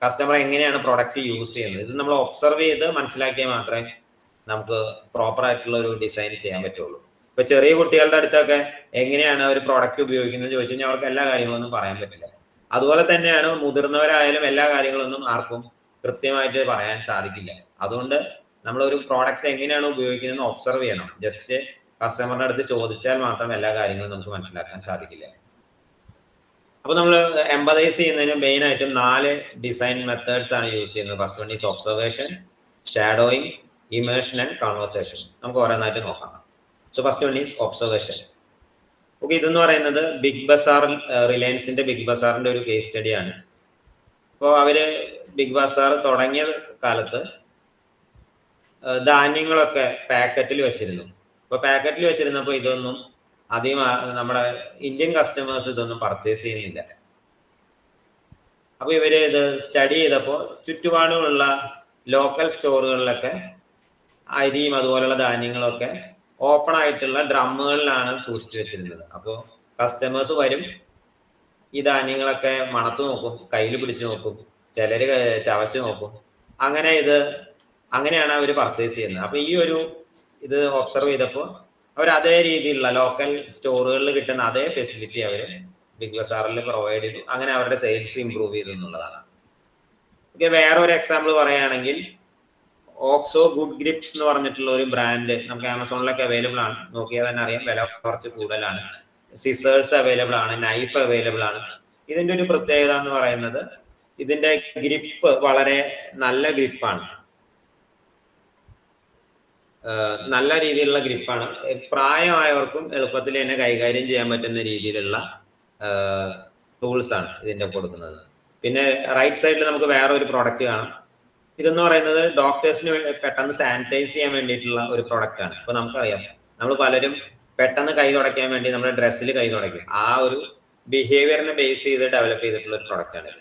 Speaker 1: കസ്റ്റമർ എങ്ങനെയാണ് പ്രൊഡക്റ്റ് യൂസ് ചെയ്യുന്നത്, ഇത് നമ്മൾ ഒബ്സർവ് ചെയ്ത് മനസ്സിലാക്കിയാൽ മാത്രമേ നമുക്ക് പ്രോപ്പർ ആയിട്ടുള്ള ഒരു ഡിസൈൻ ചെയ്യാൻ പറ്റുള്ളൂ. ഇപ്പൊ ചെറിയ കുട്ടികളുടെ അടുത്തൊക്കെ എങ്ങനെയാണ് അവർ പ്രോഡക്റ്റ് ഉപയോഗിക്കുന്നത് ചോദിച്ചു കഴിഞ്ഞാൽ അവർക്ക് എല്ലാ കാര്യങ്ങളൊന്നും പറയാൻ പറ്റില്ല. അതുപോലെ തന്നെയാണ് മുതിർന്നവരായാലും എല്ലാ കാര്യങ്ങളൊന്നും ആർക്കും കൃത്യമായിട്ട് പറയാൻ സാധിക്കില്ല. അതുകൊണ്ട് നമ്മൾ ഒരു പ്രോഡക്റ്റ് എങ്ങനെയാണ് ഉപയോഗിക്കുന്നത് ഒബ്സർവ് ചെയ്യണം. ജസ്റ്റ് കസ്റ്റമറിന്റെ അടുത്ത് ചോദിച്ചാൽ മാത്രം എല്ലാ കാര്യങ്ങളും നമുക്ക് മനസ്സിലാക്കാൻ സാധിക്കില്ല. അപ്പൊ നമ്മൾ എംപതൈസ് ചെയ്യുന്നതിന് മെയിൻ ആയിട്ടും 4 ഡിസൈൻ മെത്തേഡ്സ് ആണ് യൂസ് ചെയ്യുന്നത്. First one is observation, shadowing, ഇമേഷൻ and conversation. നമുക്ക് ഓരോന്നായിട്ട് നോക്കാം. So first one is observation. Okay, ഇതെന്ന് പറയുന്നത് ബിഗ് ബസാർ, റിലയൻസിന്റെ ബിഗ് ബസാറിന്റെ ഒരു കേസ് സ്റ്റഡിയാണ്. അപ്പോൾ അവര് ബിഗ് ബസാർ തുടങ്ങിയ കാലത്ത് ധാന്യങ്ങളൊക്കെ പാക്കറ്റിൽ വെച്ചിരുന്നു. അപ്പോൾ പാക്കറ്റിൽ വെച്ചിരുന്നപ്പോൾ ഇതൊന്നും അധികം നമ്മുടെ ഇന്ത്യൻ കസ്റ്റമേഴ്സ് ഇതൊന്നും പർച്ചേസ് ചെയ്യുന്നില്ല. അപ്പൊ ഇവര് ഇത് സ്റ്റഡി ചെയ്തപ്പോൾ ചുറ്റുപാടുമുള്ള ലോക്കൽ സ്റ്റോറുകളിലൊക്കെ അരിയും അതുപോലുള്ള ധാന്യങ്ങളൊക്കെ ഓപ്പൺ ആയിട്ടുള്ള ഡ്രമ്മുകളിലാണ് സൂക്ഷിച്ചു വെച്ചിരുന്നത്. അപ്പോൾ കസ്റ്റമേഴ്സ് വരും, ഈ ധാന്യങ്ങളൊക്കെ മണത്ത് നോക്കും, കയ്യിൽ പിടിച്ചു നോക്കും, ചിലര് ചവച്ച് നോക്കും. അങ്ങനെയാണ് അവർ പർച്ചേസ് ചെയ്യുന്നത്. അപ്പൊ ഈ ഒരു ഇത് ഒബ്സർവ് ചെയ്തപ്പോൾ അവർ അതേ രീതിയിലുള്ള ലോക്കൽ സ്റ്റോറുകളിൽ കിട്ടുന്ന അതേ ഫെസിലിറ്റി അവർ ബിഗ് ബസാറിൽ പ്രൊവൈഡ് ചെയ്തു. അങ്ങനെ അവരുടെ സെയിൽസ് ഇംപ്രൂവ് ചെയ്തു എന്നുള്ളതാണ്. ഓക്കെ, വേറെ ഒരു എക്സാമ്പിൾ പറയുകയാണെങ്കിൽ ഓക്സോ ഗുഡ് ഗ്രിപ്സ് എന്ന് പറഞ്ഞിട്ടുള്ള ഒരു ബ്രാൻഡ് നമുക്ക് ആമസോണിലൊക്കെ അവൈലബിൾ ആണ്. നോക്കിയാൽ തന്നെ അറിയാം, വില കുറച്ച് കൂടുതലാണ്. സിസേഴ്സ് അവൈലബിൾ ആണ്, നൈഫ് അവൈലബിൾ ആണ്. ഇതിന്റെ ഒരു പ്രത്യേകത എന്ന് പറയുന്നത് ഇതിന്റെ ഗ്രിപ്പ് വളരെ നല്ല ഗ്രിപ്പാണ്, നല്ല രീതിയിലുള്ള ഗ്രിപ്പാണ്. പ്രായമായവർക്കും എളുപ്പത്തിൽ തന്നെ കൈകാര്യം ചെയ്യാൻ പറ്റുന്ന രീതിയിലുള്ള ടൂൾസ് ആണ് ഇതിന്റെ കൊടുക്കുന്നത്. പിന്നെ റൈറ്റ് സൈഡിൽ നമുക്ക് വേറെ ഒരു പ്രോഡക്റ്റ് കാണാം. ഇതെന്ന് പറയുന്നത് ഡോക്ടേഴ്സിന് പെട്ടെന്ന് സാനിറ്റൈസ് ചെയ്യാൻ വേണ്ടിയിട്ടുള്ള ഒരു പ്രോഡക്റ്റ് ആണ്. ഇപ്പൊ നമുക്കറിയാം, നമ്മൾ പലരും പെട്ടെന്ന് കൈ തുടയ്ക്കാൻ വേണ്ടി നമ്മുടെ ഡ്രസ്സിൽ കൈ തുടയ്ക്കും. ആ ഒരു ബിഹേവിയറിനെ ബേസ് ചെയ്ത് ഡെവലപ്പ് ചെയ്തിട്ടുള്ള ഒരു പ്രോഡക്റ്റ് ആണ്.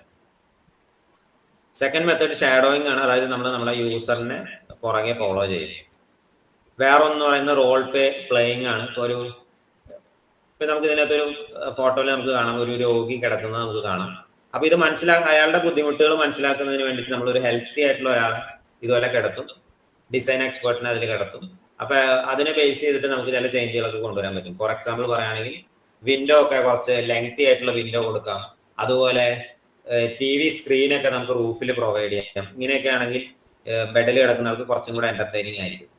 Speaker 1: സെക്കൻഡ് മെത്തേഡ് ഷാഡോയിങ് ആണ്. അതായത് നമ്മൾ നമ്മുടെ യൂസറിനെ പുറകെ ഫോളോ ചെയ്യും. വേറെ ഒന്ന് പറയുന്നത് റോൾ പ്ലേയിങ് ആണ്. ഇപ്പൊ നമുക്ക് ഇതിനകത്തൊരു ഫോട്ടോയിൽ നമുക്ക് കാണാം, ഒരു രോഗി കിടക്കുന്നത് നമുക്ക് കാണാം. അപ്പൊ ഇത് അയാളുടെ ബുദ്ധിമുട്ടുകൾ മനസ്സിലാക്കുന്നതിന് വേണ്ടിയിട്ട് നമ്മളൊരു ഹെൽത്തി ആയിട്ടുള്ള ഒരാളെ ഇതുപോലെ കിടത്തും, ഡിസൈൻ എക്സ്പേർട്ടിനെ അതിൽ കിടത്തും. അപ്പൊ അതിനെ ബേസ് ചെയ്തിട്ട് നമുക്ക് ചില ചേഞ്ചുകളൊക്കെ കൊണ്ടുവരാൻ പറ്റും. ഫോർ എക്സാമ്പിൾ പറയുകയാണെങ്കിൽ വിൻഡോ ഒക്കെ കുറച്ച് ലെങ്തി ആയിട്ടുള്ള വിൻഡോ കൊടുക്കാം. അതുപോലെ TV സ്ക്രീനൊക്കെ നമുക്ക് റൂഫിൽ പ്രൊവൈഡ് ചെയ്യാം. ഇങ്ങനെയൊക്കെ ആണെങ്കിൽ ബെഡിൽ കിടക്കുന്നവർക്ക് കുറച്ചും കൂടെ എന്റർടൈനിങ് ആയിരിക്കും.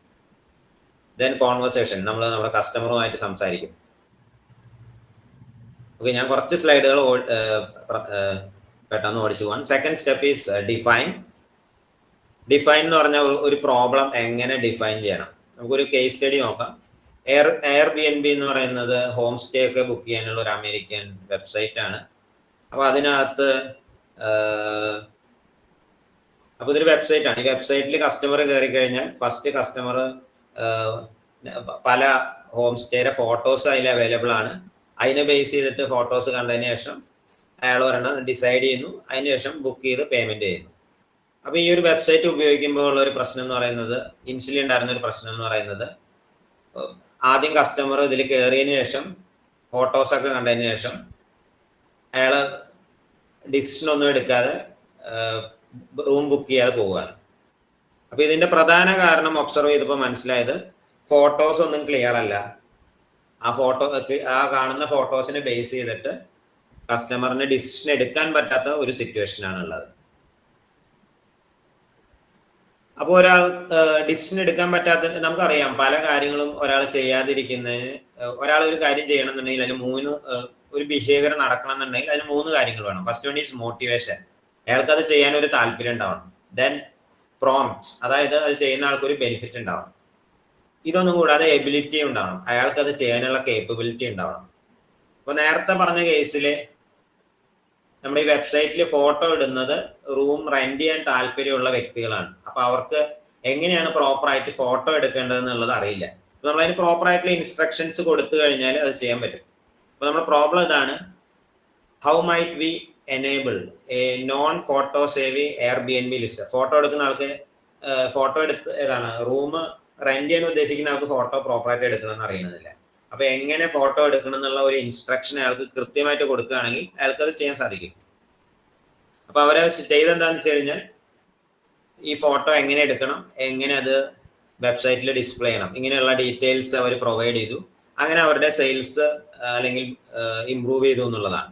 Speaker 1: ദെൻ കോൺവെർസേഷൻ, നമ്മൾ നമ്മുടെ കസ്റ്റമറുമായിട്ട് സംസാരിക്കും. ഓക്കെ, ഞാൻ കുറച്ച് സ്ലൈഡുകൾ പെട്ടെന്ന് ഓടിച്ചു പോകാൻ. Second step is define. Define എന്ന് പറഞ്ഞാൽ ഒരു പ്രോബ്ലം എങ്ങനെ ഡിഫൈൻ ചെയ്യണം. നമുക്കൊരു കേസ് സ്റ്റഡി നോക്കാം. എയർബിഎൻബി എന്ന് പറയുന്നത് ഹോം സ്റ്റേ ഒക്കെ ബുക്ക് ചെയ്യാനുള്ള ഒരു അമേരിക്കൻ വെബ്സൈറ്റ് ആണ്. അപ്പൊ അതിനകത്ത് അപ്പൊ ഇതൊരു വെബ്സൈറ്റ് ആണ്. ഈ വെബ്സൈറ്റിൽ കസ്റ്റമർ കയറി കഴിഞ്ഞാൽ ഫസ്റ്റ് കസ്റ്റമർ പല ഹോം സ്റ്റേയുടെ ഫോട്ടോസ് അതിൽ അവൈലബിൾ ആണ്. അതിനെ ബേസ് ചെയ്തിട്ട് ഫോട്ടോസ് കണ്ടതിന് ശേഷം അയാൾ ഒരെണ്ണം ഡിസൈഡ് ചെയ്യുന്നു. അതിന് ശേഷം ബുക്ക് ചെയ്ത് പേയ്മെന്റ് ചെയ്യുന്നു. അപ്പൊ ഈ ഒരു വെബ്സൈറ്റ് ഉപയോഗിക്കുമ്പോൾ ഉള്ള ഒരു പ്രശ്നം എന്ന് പറയുന്നത്, ഇനിഷ്യലി ഉണ്ടായിരുന്ന ഒരു പ്രശ്നം എന്ന് പറയുന്നത്, ആദ്യം കസ്റ്റമർ ഇതിൽ കയറിയതിന് ശേഷം ഫോട്ടോസ് ഒക്കെ കണ്ടതിന് ശേഷം അയാള് ഡിസിഷൻ ഒന്നും എടുക്കാതെ റൂം ബുക്ക് ചെയ്യാതെ പോവുകയാണ്. അപ്പൊ ഇതിന്റെ പ്രധാന കാരണം ഒബ്സർവ് ചെയ്തപ്പോൾ മനസ്സിലായത്, ഫോട്ടോസ് ഒന്നും ക്ലിയർ അല്ല. ആ കാണുന്ന ഫോട്ടോസിനെ ബേസ് ചെയ്തിട്ട് കസ്റ്റമറിന് ഡിസിഷൻ എടുക്കാൻ പറ്റാത്ത ഒരു സിറ്റുവേഷൻ ആണ് ഉള്ളത്. അപ്പോൾ ഒരാൾ ഡിസിഷൻ എടുക്കാൻ പറ്റാത്ത, നമുക്കറിയാം പല കാര്യങ്ങളും ഒരാൾ ചെയ്യാതിരിക്കുന്നതിന്, ഒരാൾ ഒരു കാര്യം ചെയ്യണമെന്നുണ്ടെങ്കിൽ അതിന് ഒരു ബിഹേവിയർ നടക്കണം എന്നുണ്ടെങ്കിൽ അതിന് 3 കാര്യങ്ങൾ വേണം. ഫസ്റ്റ് വൺ ഈസ് മോട്ടിവേഷൻ, അയാൾക്ക് അത് ചെയ്യാൻ ഒരു താല്പര്യം ഉണ്ടാവണം. ദെൻ പ്രോംപ്റ്റ്, അതായത് അത് ചെയ്യുന്ന ആൾക്കൊരു ബെനിഫിറ്റ് ഉണ്ടാവണം. ഇതൊന്നും കൂടാതെ എബിലിറ്റി ഉണ്ടാവണം, അയാൾക്ക് അത് ചെയ്യാനുള്ള കേപ്പബിലിറ്റി ഉണ്ടാവണം. അപ്പൊ നേരത്തെ പറഞ്ഞ കേസില് നമ്മുടെ ഈ വെബ്സൈറ്റിൽ ഫോട്ടോ ഇടുന്നത് റൂം റെന്റ് ചെയ്യാൻ താല്പര്യമുള്ള വ്യക്തികളാണ്. അപ്പൊ അവർക്ക് എങ്ങനെയാണ് പ്രോപ്പറായിട്ട് ഫോട്ടോ എടുക്കേണ്ടത് എന്നുള്ളത് അറിയില്ല. അപ്പൊ നമ്മളതിന് പ്രോപ്പറായിട്ടുള്ള ഇൻസ്ട്രക്ഷൻസ് കൊടുത്തു കഴിഞ്ഞാൽ അത് ചെയ്യാൻ പറ്റും. അപ്പൊ നമ്മുടെ പ്രോബ്ലം ഇതാണ്, how might we enable a non photo savvy Airbnb list. Photo എടുക്കുന്ന ആൾക്ക് ഫോട്ടോ റൂം റെന്റ് ചെയ്യാൻ ഉദ്ദേശിക്കുന്ന ആൾക്ക് ഫോട്ടോ പ്രോപ്പറായിട്ട് എടുക്കണമെന്ന് അറിയുന്നില്ല. അപ്പൊ എങ്ങനെ ഫോട്ടോ എടുക്കണം എന്നുള്ള ഒരു ഇൻസ്ട്രക്ഷൻ അയാൾക്ക് കൃത്യമായിട്ട് കൊടുക്കുകയാണെങ്കിൽ അയാൾക്ക് അത് ചെയ്യാൻ സാധിക്കും. അപ്പൊ അവരെ ചെയ്തെന്താന്ന് വെച്ച് കഴിഞ്ഞാൽ, ഈ ഫോട്ടോ എങ്ങനെ എടുക്കണം, എങ്ങനെ അത് വെബ്സൈറ്റിൽ ഡിസ്പ്ലേ ചെയ്യണം, ഇങ്ങനെയുള്ള ഡീറ്റെയിൽസ് അവർ പ്രൊവൈഡ് ചെയ്തു. അങ്ങനെ അവരുടെ സെയിൽസ് അല്ലെങ്കിൽ ഇംപ്രൂവ് ചെയ്തു എന്നുള്ളതാണ്.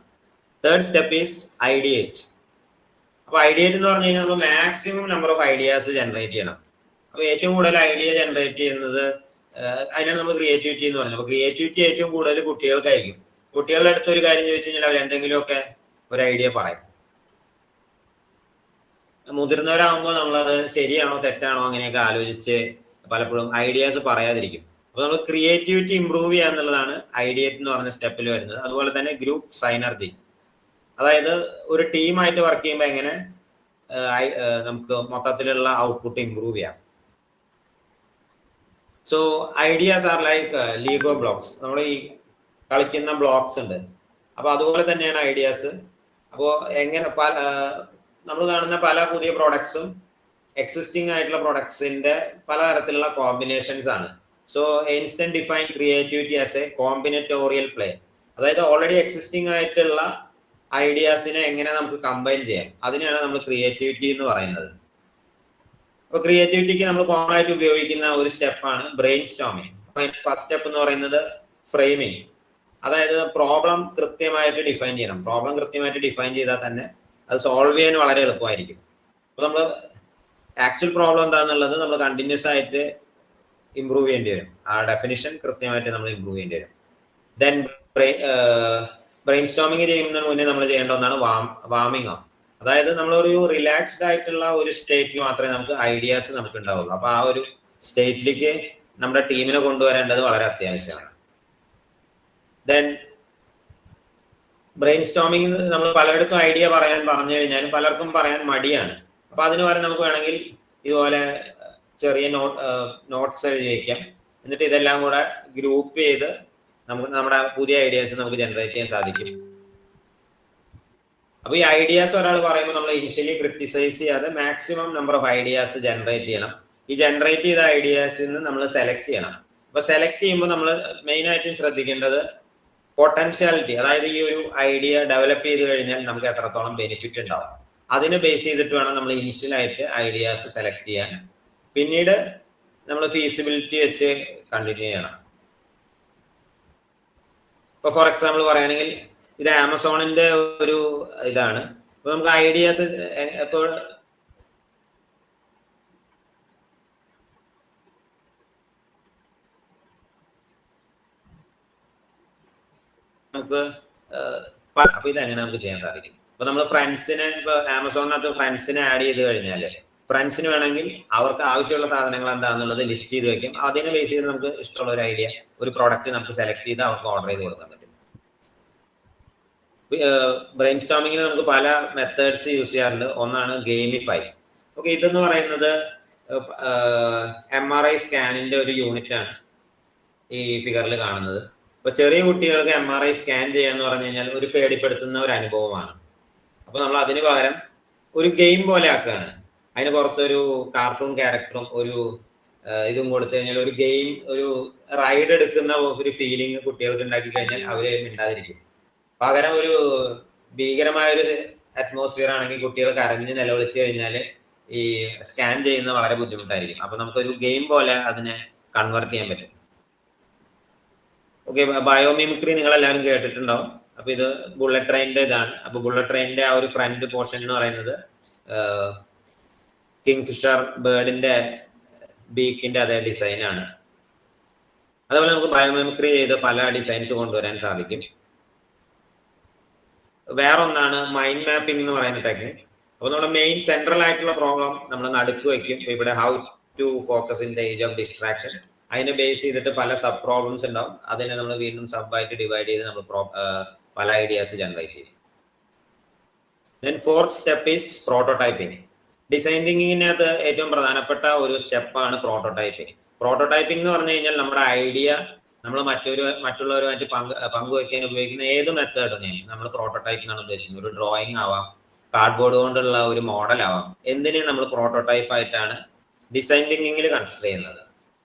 Speaker 1: Third step is ideate. അപ്പോൾ ഐഡിയേറ്റ് എന്ന് പറഞ്ഞു കഴിഞ്ഞാൽ നമ്മൾ maximum number of ideas generate ചെയ്യണം. അപ്പോൾ ഏറ്റവും കൂടുതൽ ഐഡിയ ജനറേറ്റ് ചെയ്യുന്നത് അതിനാണ് നമ്മൾ ക്രിയേറ്റിവിറ്റി എന്ന് പറയുന്നത്. അപ്പോൾ ക്രിയേറ്റിവിറ്റി ഏറ്റവും കൂടുതൽ കുട്ടികൾക്കായിരിക്കും. കുട്ടികളുടെ അടുത്ത് ഒരു കാര്യം ചോദിച്ചു കഴിഞ്ഞാൽ അവർ എന്തെങ്കിലുമൊക്കെ ഒരു ഐഡിയ പറയും. മുതിർന്നവരാകുമ്പോൾ നമ്മളത് ശരിയാണോ തെറ്റാണോ അങ്ങനെയൊക്കെ ആലോചിച്ച് പലപ്പോഴും ഐഡിയാസ് പറയാതിരിക്കും. അപ്പോൾ നമ്മൾ ക്രിയേറ്റിവിറ്റി ഇംപ്രൂവ് ചെയ്യുക എന്നുള്ളതാണ് ഐഡിയേറ്റ് എന്ന് പറഞ്ഞ സ്റ്റെപ്പിൽ വരുന്നത്. അതുപോലെ തന്നെ ഗ്രൂപ്പ് സൈനർജി, അതായത് ഒരു ടീമായിട്ട് വർക്ക് ചെയ്യുമ്പോൾ എങ്ങനെ നമുക്ക് മൊത്തത്തിലുള്ള ഔട്ട്പുട്ട് ഇംപ്രൂവ് ചെയ്യാം. So ideas are like Lego blocks. നമ്മൾ ഈ കളിക്കുന്ന ബ്ലോക്സ് ഉണ്ട്, അപ്പോൾ അതുപോലെ തന്നെയാണ് ഐഡിയാസ്. അപ്പോൾ എങ്ങനെ നമ്മൾ കാണുന്ന പല പുതിയ പ്രോഡക്ട്സും എക്സിസ്റ്റിംഗ് ആയിട്ടുള്ള പ്രൊഡക്ട്സിന്റെ പലതരത്തിലുള്ള കോമ്പിനേഷൻസ് ആണ്. So Einstein define creativity as a combinatorial play. അതായത് ഓൾറെഡി എക്സിസ്റ്റിംഗ് ആയിട്ടുള്ള ഐഡിയാസിനെ എങ്ങനെ നമുക്ക് കമ്പൈൻ ചെയ്യാം, അതിനെയാണ് നമ്മൾ ക്രിയേറ്റിവിറ്റി എന്ന് പറയുന്നത്. അപ്പോൾ ക്രിയേറ്റിവിറ്റിക്ക് നമ്മൾ കോമൺ ആയിട്ട് ഉപയോഗിക്കുന്ന ഒരു സ്റ്റെപ്പാണ് ബ്രെയിൻ സ്റ്റോമിങ്. ഫസ്റ്റ് സ്റ്റെപ്പ് എന്ന് പറയുന്നത് ഫ്രെയിമിങ്, അതായത് പ്രോബ്ലം കൃത്യമായിട്ട് ഡിഫൈൻ ചെയ്യണം. പ്രോബ്ലം കൃത്യമായിട്ട് ഡിഫൈൻ ചെയ്താൽ തന്നെ അത് സോൾവ് ചെയ്യാൻ വളരെ എളുപ്പമായിരിക്കും. അപ്പോൾ നമ്മൾ ആക്ച്വൽ പ്രോബ്ലം എന്താണെന്നുള്ളത് നമ്മൾ കണ്ടിന്യൂസ് ആയിട്ട് ഇംപ്രൂവ് ചെയ്യേണ്ടി വരും. ആ ഡെഫിനിഷൻ കൃത്യമായിട്ട് നമ്മൾ ഇംപ്രൂവ് ചെയ്യേണ്ടി വരും. ദെൻ ബ്രെയിൻ സ്റ്റോമിങ് ചെയ്യുന്നതിന് മുന്നേ നമ്മൾ ചെയ്യേണ്ട ഒന്നാണ് വാമിംഗ് ഓഫ്. അതായത് നമ്മളൊരു റിലാക്സ്ഡ് ആയിട്ടുള്ള ഒരു സ്റ്റേറ്റിൽ മാത്രമേ നമുക്ക് ഐഡിയാസ് നമുക്ക് ഉണ്ടാവുള്ളൂ. അപ്പോൾ ആ ഒരു സ്റ്റേറ്റിലേക്ക് നമ്മുടെ ടീമിനെ കൊണ്ടുവരേണ്ടത് വളരെ അത്യാവശ്യമാണ്. ദെൻ ബ്രെയിൻ സ്റ്റോമിങ് നമ്മൾ പലയിടത്തും ഐഡിയ പറഞ്ഞു കഴിഞ്ഞാലും പലർക്കും പറയാൻ മടിയാണ്. അപ്പൊ അതിന് പകരം നമുക്ക് വേണമെങ്കിൽ ഇതുപോലെ ചെറിയ നോട്ട്സ് എഴുതി വയ്ക്കാം. എന്നിട്ട് ഇതെല്ലാം കൂടെ ഗ്രൂപ്പ് ചെയ്ത് നമുക്ക് നമ്മുടെ പുതിയ ഐഡിയാസ് നമുക്ക് ജനറേറ്റ് ചെയ്യാൻ സാധിക്കും. അപ്പൊ ഈ ഐഡിയാസ് ഒരാൾ പറയുമ്പോൾ നമ്മൾ ഇനിഷ്യലി ക്രിട്ടിസൈസ് ചെയ്യാതെ maximum number of ideas generate ചെയ്യണം. ഈ ജനറേറ്റ് ചെയ്ത ഐഡിയാസിൽ നിന്ന് നമ്മൾ സെലക്ട് ചെയ്യണം. അപ്പൊ സെലക്ട് ചെയ്യുമ്പോൾ നമ്മൾ മെയിൻ ആയിട്ടും ശ്രദ്ധിക്കേണ്ടത് പൊട്ടൻഷ്യാലിറ്റി, അതായത് ഈ ഒരു ഐഡിയ ഡെവലപ്പ് ചെയ്ത് കഴിഞ്ഞാൽ നമുക്ക് എത്രത്തോളം ബെനിഫിറ്റ് ഉണ്ടാവും, അതിനെ ബേസ് ചെയ്തിട്ട് വേണം നമ്മൾ ഇനിഷ്യലായിട്ട് ഐഡിയാസ് സെലക്ട് ചെയ്യാൻ. പിന്നീട് നമ്മൾ ഫീസിബിലിറ്റി വെച്ച് കണ്ടിന്യൂ ചെയ്യണം. ഇപ്പൊ ഫോർ എക്സാമ്പിൾ പറയുകയാണെങ്കിൽ ഇത് ആമസോണിന്റെ ഒരു ഇതാണ്. അപ്പൊ നമുക്ക് ഐഡിയാസ് ഇപ്പോൾ നമുക്ക് അപ്പൊ ഇതെങ്ങനെ നമുക്ക് ചെയ്യാൻ സാധിക്കും. അപ്പൊ നമ്മൾ ഫ്രണ്ട്സിനെ ഇപ്പൊ ആമസോണിനകത്ത് ഫ്രണ്ട്സിനെ ആഡ് ചെയ്ത് കഴിഞ്ഞാൽ ഫ്രണ്ട്സിന് വേണമെങ്കിൽ അവർക്ക് ആവശ്യമുള്ള സാധനങ്ങൾ എന്താണെന്നുള്ളത് ലിസ്റ്റ് ചെയ്ത് വെക്കും. അതിനെ ബേസ് ചെയ്ത് നമുക്ക് ഇഷ്ടമുള്ള ഒരു ഐഡിയ, ഒരു പ്രോഡക്റ്റ് നമുക്ക് സെലക്ട് ചെയ്ത് അവർക്ക് ഓർഡർ ചെയ്ത് കൊടുക്കാൻ പറ്റും. ബ്രെയിൻ സ്റ്റോമിങ്ങിന് നമുക്ക് പല മെത്തേഡ്സ് യൂസ് ചെയ്യാറുണ്ട്. ഒന്നാണ് ഗെയിമിഫൈ. ഓക്കെ, ഇതെന്ന് പറയുന്നത് MRI സ്കാനിന്റെ ഒരു യൂണിറ്റ് ആണ് ഈ ഫിഗറിൽ കാണുന്നത്. ഇപ്പൊ ചെറിയ കുട്ടികൾക്ക് MRI സ്കാൻ ചെയ്യാന്ന് പറഞ്ഞു കഴിഞ്ഞാൽ ഒരു പേടിപ്പെടുത്തുന്ന ഒരു അനുഭവമാണ്. അപ്പൊ നമ്മൾ അതിന് പകരം ഒരു ഗെയിം പോലെ ആക്കുകയാണ്. അതിന് പുറത്തൊരു കാർട്ടൂൺ ക്യാരക്ടറും ഒരു ഇതും കൊടുത്തു കഴിഞ്ഞാൽ ഒരു ഗെയിം, ഒരു റൈഡ് എടുക്കുന്ന ഒരു ഫീലിംഗ് കുട്ടികൾക്ക് ഉണ്ടാക്കി കഴിഞ്ഞാൽ അവര് മിണ്ടാതിരിക്കും. പകരം ഒരു ഭീകരമായൊരു അറ്റ്മോസ്ഫിയർ ആണെങ്കിൽ കുട്ടികൾ കരഞ്ഞ് നിലവിളിച്ച് കഴിഞ്ഞാൽ ഈ സ്കാൻ ചെയ്യുന്നത് വളരെ ബുദ്ധിമുട്ടായിരിക്കും. അപ്പൊ നമുക്കൊരു ഗെയിം പോലെ അതിനെ കൺവേർട്ട് ചെയ്യാൻ പറ്റും. ഓക്കെ, ബയോമിമിക്രി നിങ്ങൾ എല്ലാവരും കേട്ടിട്ടുണ്ടാവും. അപ്പൊ ഇത് ബുള്ളറ്റ് ട്രെയിനിന്റെ ഇതാണ്. അപ്പൊ ബുള്ളറ്റ് ട്രെയിനിന്റെ ആ ഒരു ഫ്രണ്ട് പോർഷൻ എന്ന് പറയുന്നത് കിങ് ഫിഷർ ബേർഡിന്റെ ബീക്കിന്റെ അതേ ഡിസൈനാണ്. അതുപോലെ നമുക്ക് ബയോമിമിക്രി ചെയ്ത് പല ഡിസൈൻസ് കൊണ്ടുവരാൻ സാധിക്കും. വേറൊന്നാണ് മൈൻഡ് മാപ്പിംഗ് എന്ന് പറയുന്ന ടെക്നിക്. അപ്പൊ നമ്മുടെ മെയിൻ സെൻട്രൽ ആയിട്ടുള്ള പ്രോബ്ലം നമ്മൾ നടുക്ക് വയ്ക്കും. ഇവിടെ how to focus in the age of distraction, അതിനെ ബേസ് ചെയ്തിട്ട് പല സബ് പ്രോബ്ലംസ് ഉണ്ടാവും. അതിനെ നമ്മൾ വീണ്ടും സബ് ആയിട്ട് ഡിവൈഡ് ചെയ്ത് നമ്മൾ പല ഐഡിയാസ് ജനറേറ്റ് ചെയ്യും. Then fourth step is prototyping. Design തിങ്കിങ്ങിനകത്ത് ഏറ്റവും പ്രധാനപ്പെട്ട ഒരു സ്റ്റെപ്പാണ് പ്രോട്ടോടൈപ്പിംഗ്. പ്രോട്ടോടൈപ്പിംഗ് എന്ന് പറഞ്ഞു കഴിഞ്ഞാൽ നമ്മുടെ ഐഡിയ നമ്മൾ മറ്റുള്ളവരുമായിട്ട് പങ്കുവയ്ക്കാൻ ഉപയോഗിക്കുന്ന ഏത് മെത്തേഡിനെയും നമ്മൾ പ്രോട്ടോടൈപ്പ് എന്നാണ് ഉദ്ദേശിക്കുന്നത്. ഒരു ഡ്രോയിങ് ആവാം, കാർഡ്ബോർഡ് കൊണ്ടുള്ള ഒരു മോഡൽ ആവാം, എന്തിനേയും നമ്മൾ പ്രോട്ടോടൈപ്പ് ആയിട്ടാണ് ഡിസൈൻ തിങ്കിങ്ങിൽ കൺസിഡർ ചെയ്യുന്നത്.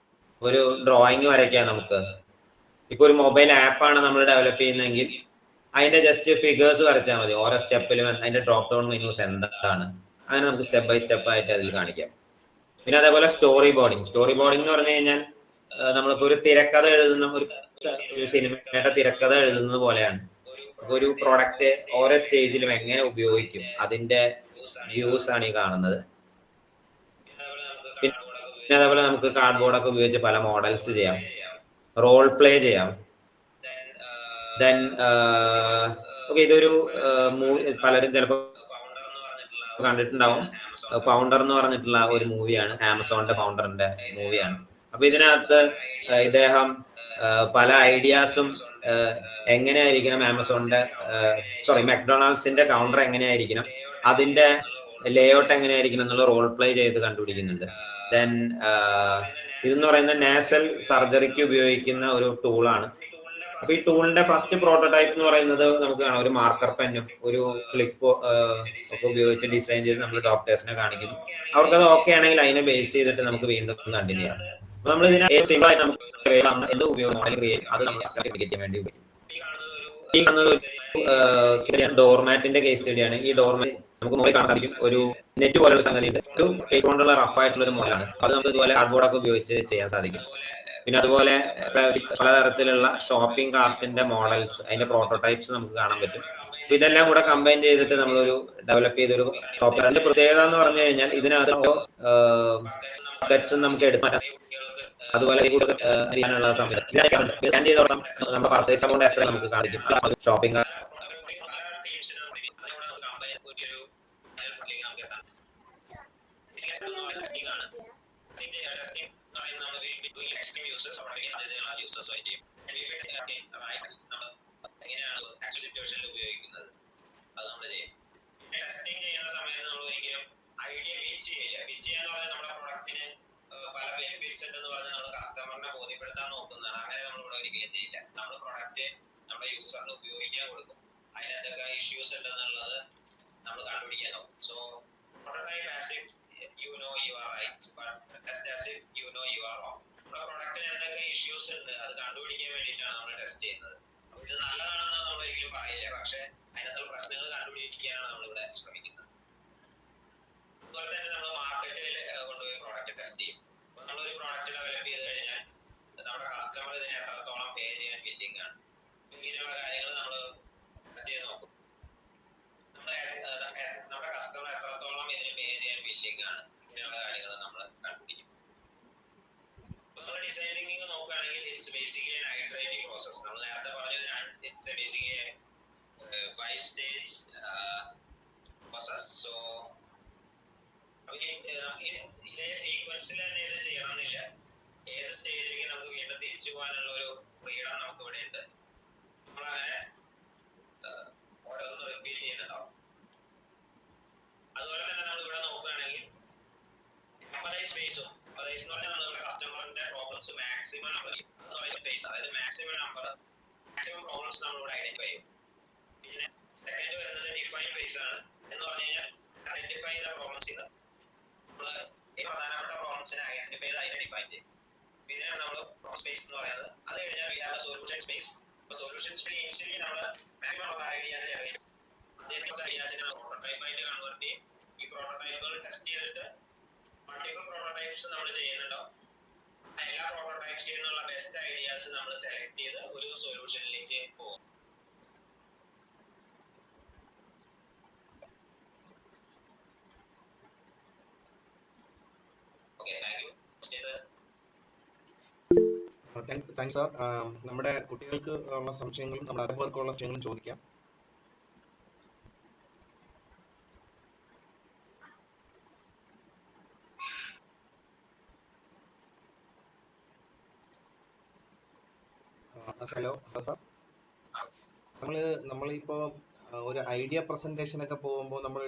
Speaker 1: ഒരു ഡ്രോയിങ് വരയ്ക്കാൻ നമുക്ക് ഇപ്പൊ ഒരു മൊബൈൽ ആപ്പാണ് നമ്മൾ ഡെവലപ്പ് ചെയ്യുന്നതെങ്കിൽ അതിന്റെ ജസ്റ്റ് ഫിഗേഴ്സ് വരച്ചാൽ മതി. ഓരോ സ്റ്റെപ്പിലും അതിന്റെ ഡ്രോപ്പ് ഡൗൺ മെനൂസ് എന്താണ്, അങ്ങനെ നമുക്ക് സ്റ്റെപ്പ് ബൈ സ്റ്റെപ്പ് ആയിട്ട് അതിൽ കാണിക്കാം. പിന്നെ അതേപോലെ സ്റ്റോറി ബോർഡിങ് എന്ന് പറഞ്ഞു കഴിഞ്ഞാൽ നമ്മളിപ്പോ ഒരു തിരക്കഥ എഴുതുന്ന ഒരു സിനിമയുടെ തിരക്കഥ എഴുതുന്നത് പോലെയാണ്. അപ്പൊ ഒരു പ്രോഡക്റ്റ് ഓരോ സ്റ്റേജിലും എങ്ങനെ ഉപയോഗിക്കും അതിന്റെ വ്യൂസ് ആണ് ഈ കാണുന്നത്. പിന്നെ അതേപോലെ നമുക്ക് കാർഡ്ബോർഡൊക്കെ ഉപയോഗിച്ച് പല മോഡൽസ് ചെയ്യാം, റോൾ പ്ലേ ചെയ്യാം. ദെൻ ഓക്കെ, ഇതൊരു പലരും ചിലപ്പോൾ കണ്ടിട്ടുണ്ടാവും. ഫൗണ്ടർ എന്ന് പറഞ്ഞിട്ടുള്ള ഒരു മൂവിയാണ്, ആമസോണിന്റെ ഫൗണ്ടറിന്റെ മൂവിയാണ്. അപ്പൊ ഇതിനകത്ത് ഇദ്ദേഹം പല ഐഡിയാസും എങ്ങനെയായിരിക്കണം ആമസോണിന്റെ മെക്ഡൊണാൾഡ്സിന്റെ കൗണ്ടർ എങ്ങനെയായിരിക്കണം, അതിന്റെ ലേഔട്ട് എങ്ങനെയായിരിക്കണം എന്നുള്ള റോൾ പ്ലേ ചെയ്ത് കണ്ടുപിടിക്കുന്നുണ്ട്. ദെൻ ഇതെന്ന് പറയുന്നത് നാസൽ സർജറിക്ക് ഉപയോഗിക്കുന്ന ഒരു ടൂളാണ്. അപ്പൊ ഈ ടൂളിന്റെ ഫസ്റ്റ് പ്രോട്ടോടൈപ്പ് എന്ന് പറയുന്നത് നമുക്ക് കാണാം, ഒരു മാർക്കർ പെന്നും ഒരു ക്ലിപ്പ് ഒക്കെ ഉപയോഗിച്ച് ഡിസൈൻ ചെയ്ത് നമ്മൾ ഡോക്ടേഴ്സിനെ കാണിക്കുന്നു. അവർക്കത് ഓക്കെ ആണെങ്കിൽ അതിനെ ബേസ് ചെയ്തിട്ട് നമുക്ക് വീണ്ടും കണ്ടിന്യൂ ചെയ്യാം. അപ്പൊ നമ്മൾ ഇതിനെ സിമ്പിൾ ആയിട്ട് നമുക്ക് എന്ത് ഉപയോഗം അത് നമ്മൾ ചെയ്യാൻ വേണ്ടി ഉപയോഗിക്കും. ഈ കാണുന്നത് ഡോർമാറ്റിന്റെ കേസ് സ്റ്റഡിയാണ്. ഈ ഡോർമാറ്റ് നമുക്ക് മുകളിൽ കാണാൻ സാധിക്കും, ഒരു നെറ്റ് പോലുള്ള സംഗതി ഉണ്ട്, ഒരു പേപ്പർ കൊണ്ടുള്ള റഫ് ആയിട്ടുള്ള ഒരു മോഡലാണ്. അത് നമുക്ക് ഇതുപോലെ കാർഡ്ബോർഡൊക്കെ ഉപയോഗിച്ച് ചെയ്യാൻ സാധിക്കും. പിന്നെ അതുപോലെ പലതരത്തിലുള്ള ഷോപ്പിംഗ് കാർട്ടിന്റെ മോഡൽസ്, അതിന്റെ പ്രോട്ടോടൈപ്സ് നമുക്ക് കാണാൻ പറ്റും. അപ്പൊ ഇതെല്ലാം കൂടെ കമ്പൈൻ ചെയ്തിട്ട് നമ്മളൊരു ഡെവലപ്പ് ചെയ്തൊരു സോഫ്റ്റ്വെയർ. അതിന്റെ പ്രത്യേകത എന്ന് പറഞ്ഞു കഴിഞ്ഞാൽ ഇതിനകത്ത് ബക്കറ്റ്സ് നമുക്ക് എടുത്ത് മാറ്റാം. അതുപോലെ ചെയ്യാനുള്ള സംവിധാനം സ്കാൻ ചെയ്തോളം നമ്മുടെ പർച്ചേസ് അമൗണ്ട് എത്ര നമുക്ക് കാണിക്കും. ഷോപ്പിംഗ് ഉപയോഗിക്കുന്നത് അത് നമ്മൾ ചെയ്യും. ടെസ്റ്റിംഗ് ചെയ്യുന്ന സമയത്ത് നമ്മൾ ഒരിക്കലും ഐഡിയ പിച്ച് ചെയ്യില്ല. പിച്ച് ചെയ്യാന്ന് പറഞ്ഞാൽ നമ്മുടെ പ്രൊഡക്റ്റിന് പല ബെനിഫിറ്റ്സ് ഉണ്ടെന്ന് പറഞ്ഞ് നമ്മൾ കസ്റ്റമറിനെ ബോധ്യപ്പെടുത്താൻ നോക്കുന്നതാണ്. അങ്ങനെ നമ്മൾ ഇവിടെ ഒരിക്കലും ചെയ്യില്ല. നമ്മൾ പ്രൊഡക്റ്റ് നമ്മുടെ യൂസറിന് ഉപയോഗിക്കാൻ കൊടുക്കും, അതിനെന്തൊക്കെ ഇഷ്യൂസ് ഉണ്ടെന്നുള്ളത് നമ്മൾ കണ്ടുപിടിക്കാൻ നോക്കും. So prototype as if you know you are right, but test as if you know you are wrong. നമ്മുടെ പ്രൊഡക്റ്റിന് എന്തൊക്കെ ഇഷ്യൂസ് ഉണ്ട് അത് കണ്ടുപിടിക്കാൻ വേണ്ടിയിട്ടാണ് നമ്മൾ ടെസ്റ്റ് ചെയ്യുന്നത്. അപ്പൊ ഇത് നല്ലതാണെന്ന് നമ്മൾ ഒരിക്കലും പറയില്ല, പക്ഷെ അതിനകത്തുള്ള പ്രശ്നങ്ങൾ കണ്ടുപിടിക്കാനാണ് നമ്മൾ ഇവിടെ ശ്രമിക്കുന്നത്. അതുപോലെ തന്നെ നമ്മൾ മാർക്കറ്റിൽ കൊണ്ടുപോയി പ്രോഡക്റ്റ് ടെസ്റ്റ് ചെയ്യും. നമ്മളൊരു പ്രോഡക്റ്റ് ഡെവലപ്പ് ചെയ്ത് കഴിഞ്ഞാൽ നമ്മുടെ കസ്റ്റമർ ഇതിനെ എത്രത്തോളം പേ ചെയ്യാൻ വില്ലിംഗ് ആണ്, ഇങ്ങനെയുള്ള കാര്യങ്ങൾ നമ്മൾ ടെസ്റ്റ് ചെയ്ത് നോക്കും. നമ്മുടെ കസ്റ്റമർ എത്രത്തോളം ഇതിന് പേ ചെയ്യാൻ വില്ലിംഗ് ആണ്, ഇങ്ങനെയുള്ള കാര്യങ്ങൾ നമ്മൾ കണ്ടുപിടിക്കും. നമ്മൾ ഡിസൈൻ തിങ്കിങ് നോക്കുകയാണെങ്കിൽ it's basically an iterative process. നമ്മൾ നേരത്തെ പറഞ്ഞത് it's basically 5 stage process. So ഇതേ സീക്വൻസിൽ തന്നെ ഇത് ചെയ്യണമെന്നില്ല. ഏത് സ്റ്റേജിലേക്ക് നമുക്ക് വീണ്ടും തിരിച്ചു പോകാനുള്ള ഒരു ഫ്രീഡം നമുക്ക് ഇവിടെ ഉണ്ട്. നമ്മളങ്ങനെ ഓരോന്ന് റിപ്പീറ്റ് ചെയ്യുന്നുണ്ടാവും. അതുപോലെ തന്നെ നമ്മൾ ഇവിടെ നോക്കുകയാണെങ്കിൽ എംപതൈസ് ഫേസും, എംപതൈസ് എന്ന് പറഞ്ഞാൽ നമ്മുടെ കസ്റ്റമറിന്റെ പ്രോബ്ലംസ് മാക്സിമം നമ്പർ ചെയ്യും. അത് പറയുന്ന ഫേസ്, അതായത് മാക്സിമം പ്രോബ്ലംസ് നമ്മളിവിടെ ഐഡന്റിഫൈ ചെയ്യും. പിന്നെ സെക്കൻഡ് വരുന്നത് ഡിഫൈൻ ഫേസ് ആണ്. എന്ന് പറഞ്ഞു കഴിഞ്ഞാൽ ഐഡന്റിഫൈ ചെയ്ത പ്രോബ്ലംസ് നമ്മൾ ഈ പ്രധാനപ്പെട്ട പ്രോബ്ലംസിനെ ഐഡന്റിഫൈ ചെയ്ത് അതിനെ ഡിഫൈൻ ചെയ്യും. പിന്നെയാണ് നമ്മൾ പ്രോബ്ലം സ്പേസ് എന്ന് പറയുന്നത്. അത് കഴിഞ്ഞാൽ we have solution space. Solution space initially നമ്മൾ മാക്സിമം ഉള്ള ഐഡിയാസ് ജനറേറ്റ് ചെയ്യും. ഐഡിയാസിനെ പ്രോട്ടോടൈപ്പ് ആയിട്ട് കൺവേർട്ട് ചെയ്യും. ഈ പ്രോട്ടോടൈപ്പുകൾ ടെസ്റ്റ് ചെയ്തിട്ട് മൾട്ടിപ്പിൾ പ്രോട്ടോടൈപ്സ് നമ്മൾ ചെയ്യുന്നുണ്ടാവും. എല്ലാ പ്രോട്ടോടൈപ്സിൽ നിന്നുള്ള ബെസ്റ്റ് ഐഡിയാസ് നമ്മൾ സെലക്ട് ചെയ്ത് ഒരു സൊല്യൂഷനിലേക്ക് പോകും.
Speaker 3: Thanks sir. നമ്മുടെ കുട്ടികൾക്ക് ഉള്ള സംശയങ്ങളും നമ്മുടെ അധ്യാപകർക്കുള്ള സംശയങ്ങളും ചോദിക്കാം. ഹലോ സാർ, നമ്മളിപ്പോ ഒരു ഐഡിയ പ്രസന്റേഷൻ ഒക്കെ പോകുമ്പോൾ നമ്മൾ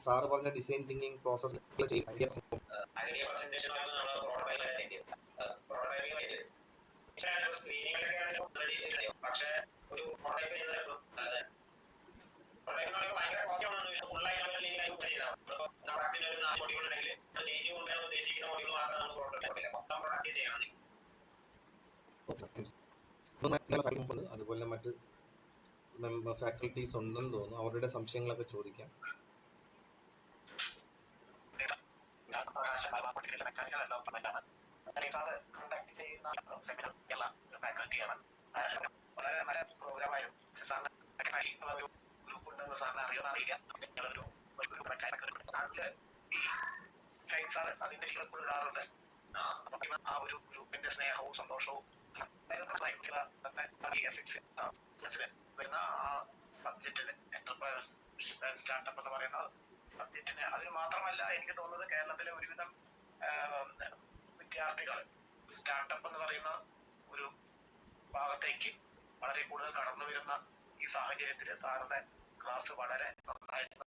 Speaker 3: സാറ് പറഞ്ഞ ഡിസൈൻ തിങ്കിങ് പ്രോസസ് ചെയ്യും. ഐഡിയ പ്രസന്റേഷൻ പക്ഷേ ഒരു പ്രോട്ടോടൈപ്പ് ചെയ്യുന്നത് ഭയങ്കര ഒരു 4 മൊഡ്യൂൾ ഉണ്ടെങ്കിൽ ചേഞ്ച് കൊണ്ടുവരാൻ ഉദ്ദേശിക്കുന്ന മൊഡ്യൂൾ മാത്രം നമ്മൾ പ്രോട്ടോടൈപ്പ് ചെയ്യില്ല, മൊത്തം പ്രൊഡക്റ്റ് ചെയ്യണമെന്നില്ല. അതുപോലെ മറ്റ് ഫാക്കൽറ്റീസ് ഉണ്ടെന്ന് തോന്നുന്നു, അവരുടെ സംശയങ്ങളൊക്കെ ചോദിക്കാം. ആ ഒരു ഗ്രൂപ്പിന്റെ സ്നേഹവും സന്തോഷവും വരുന്ന ആ സബ്ജക്റ്റിന് എന്റർപ്രൈനേഴ്സ് സ്റ്റാർട്ടപ്പ് എന്ന് പറയുന്ന സബ്ജക്റ്റിന് അതിന് മാത്രമല്ല എനിക്ക് തോന്നുന്നത് കേരളത്തിലെ ഒരുവിധം വിദ്യാർത്ഥികൾ സ്റ്റാർട്ടപ്പ് എന്ന് പറയുന്ന ഒരു ഭാഗത്തേക്ക് വളരെ കൂടുതൽ കടന്നു വരുന്ന ഈ സാഹചര്യത്തിൽ സാറിന്റെ ക്ലാസ് വളരെ നന്നായിരുന്നു.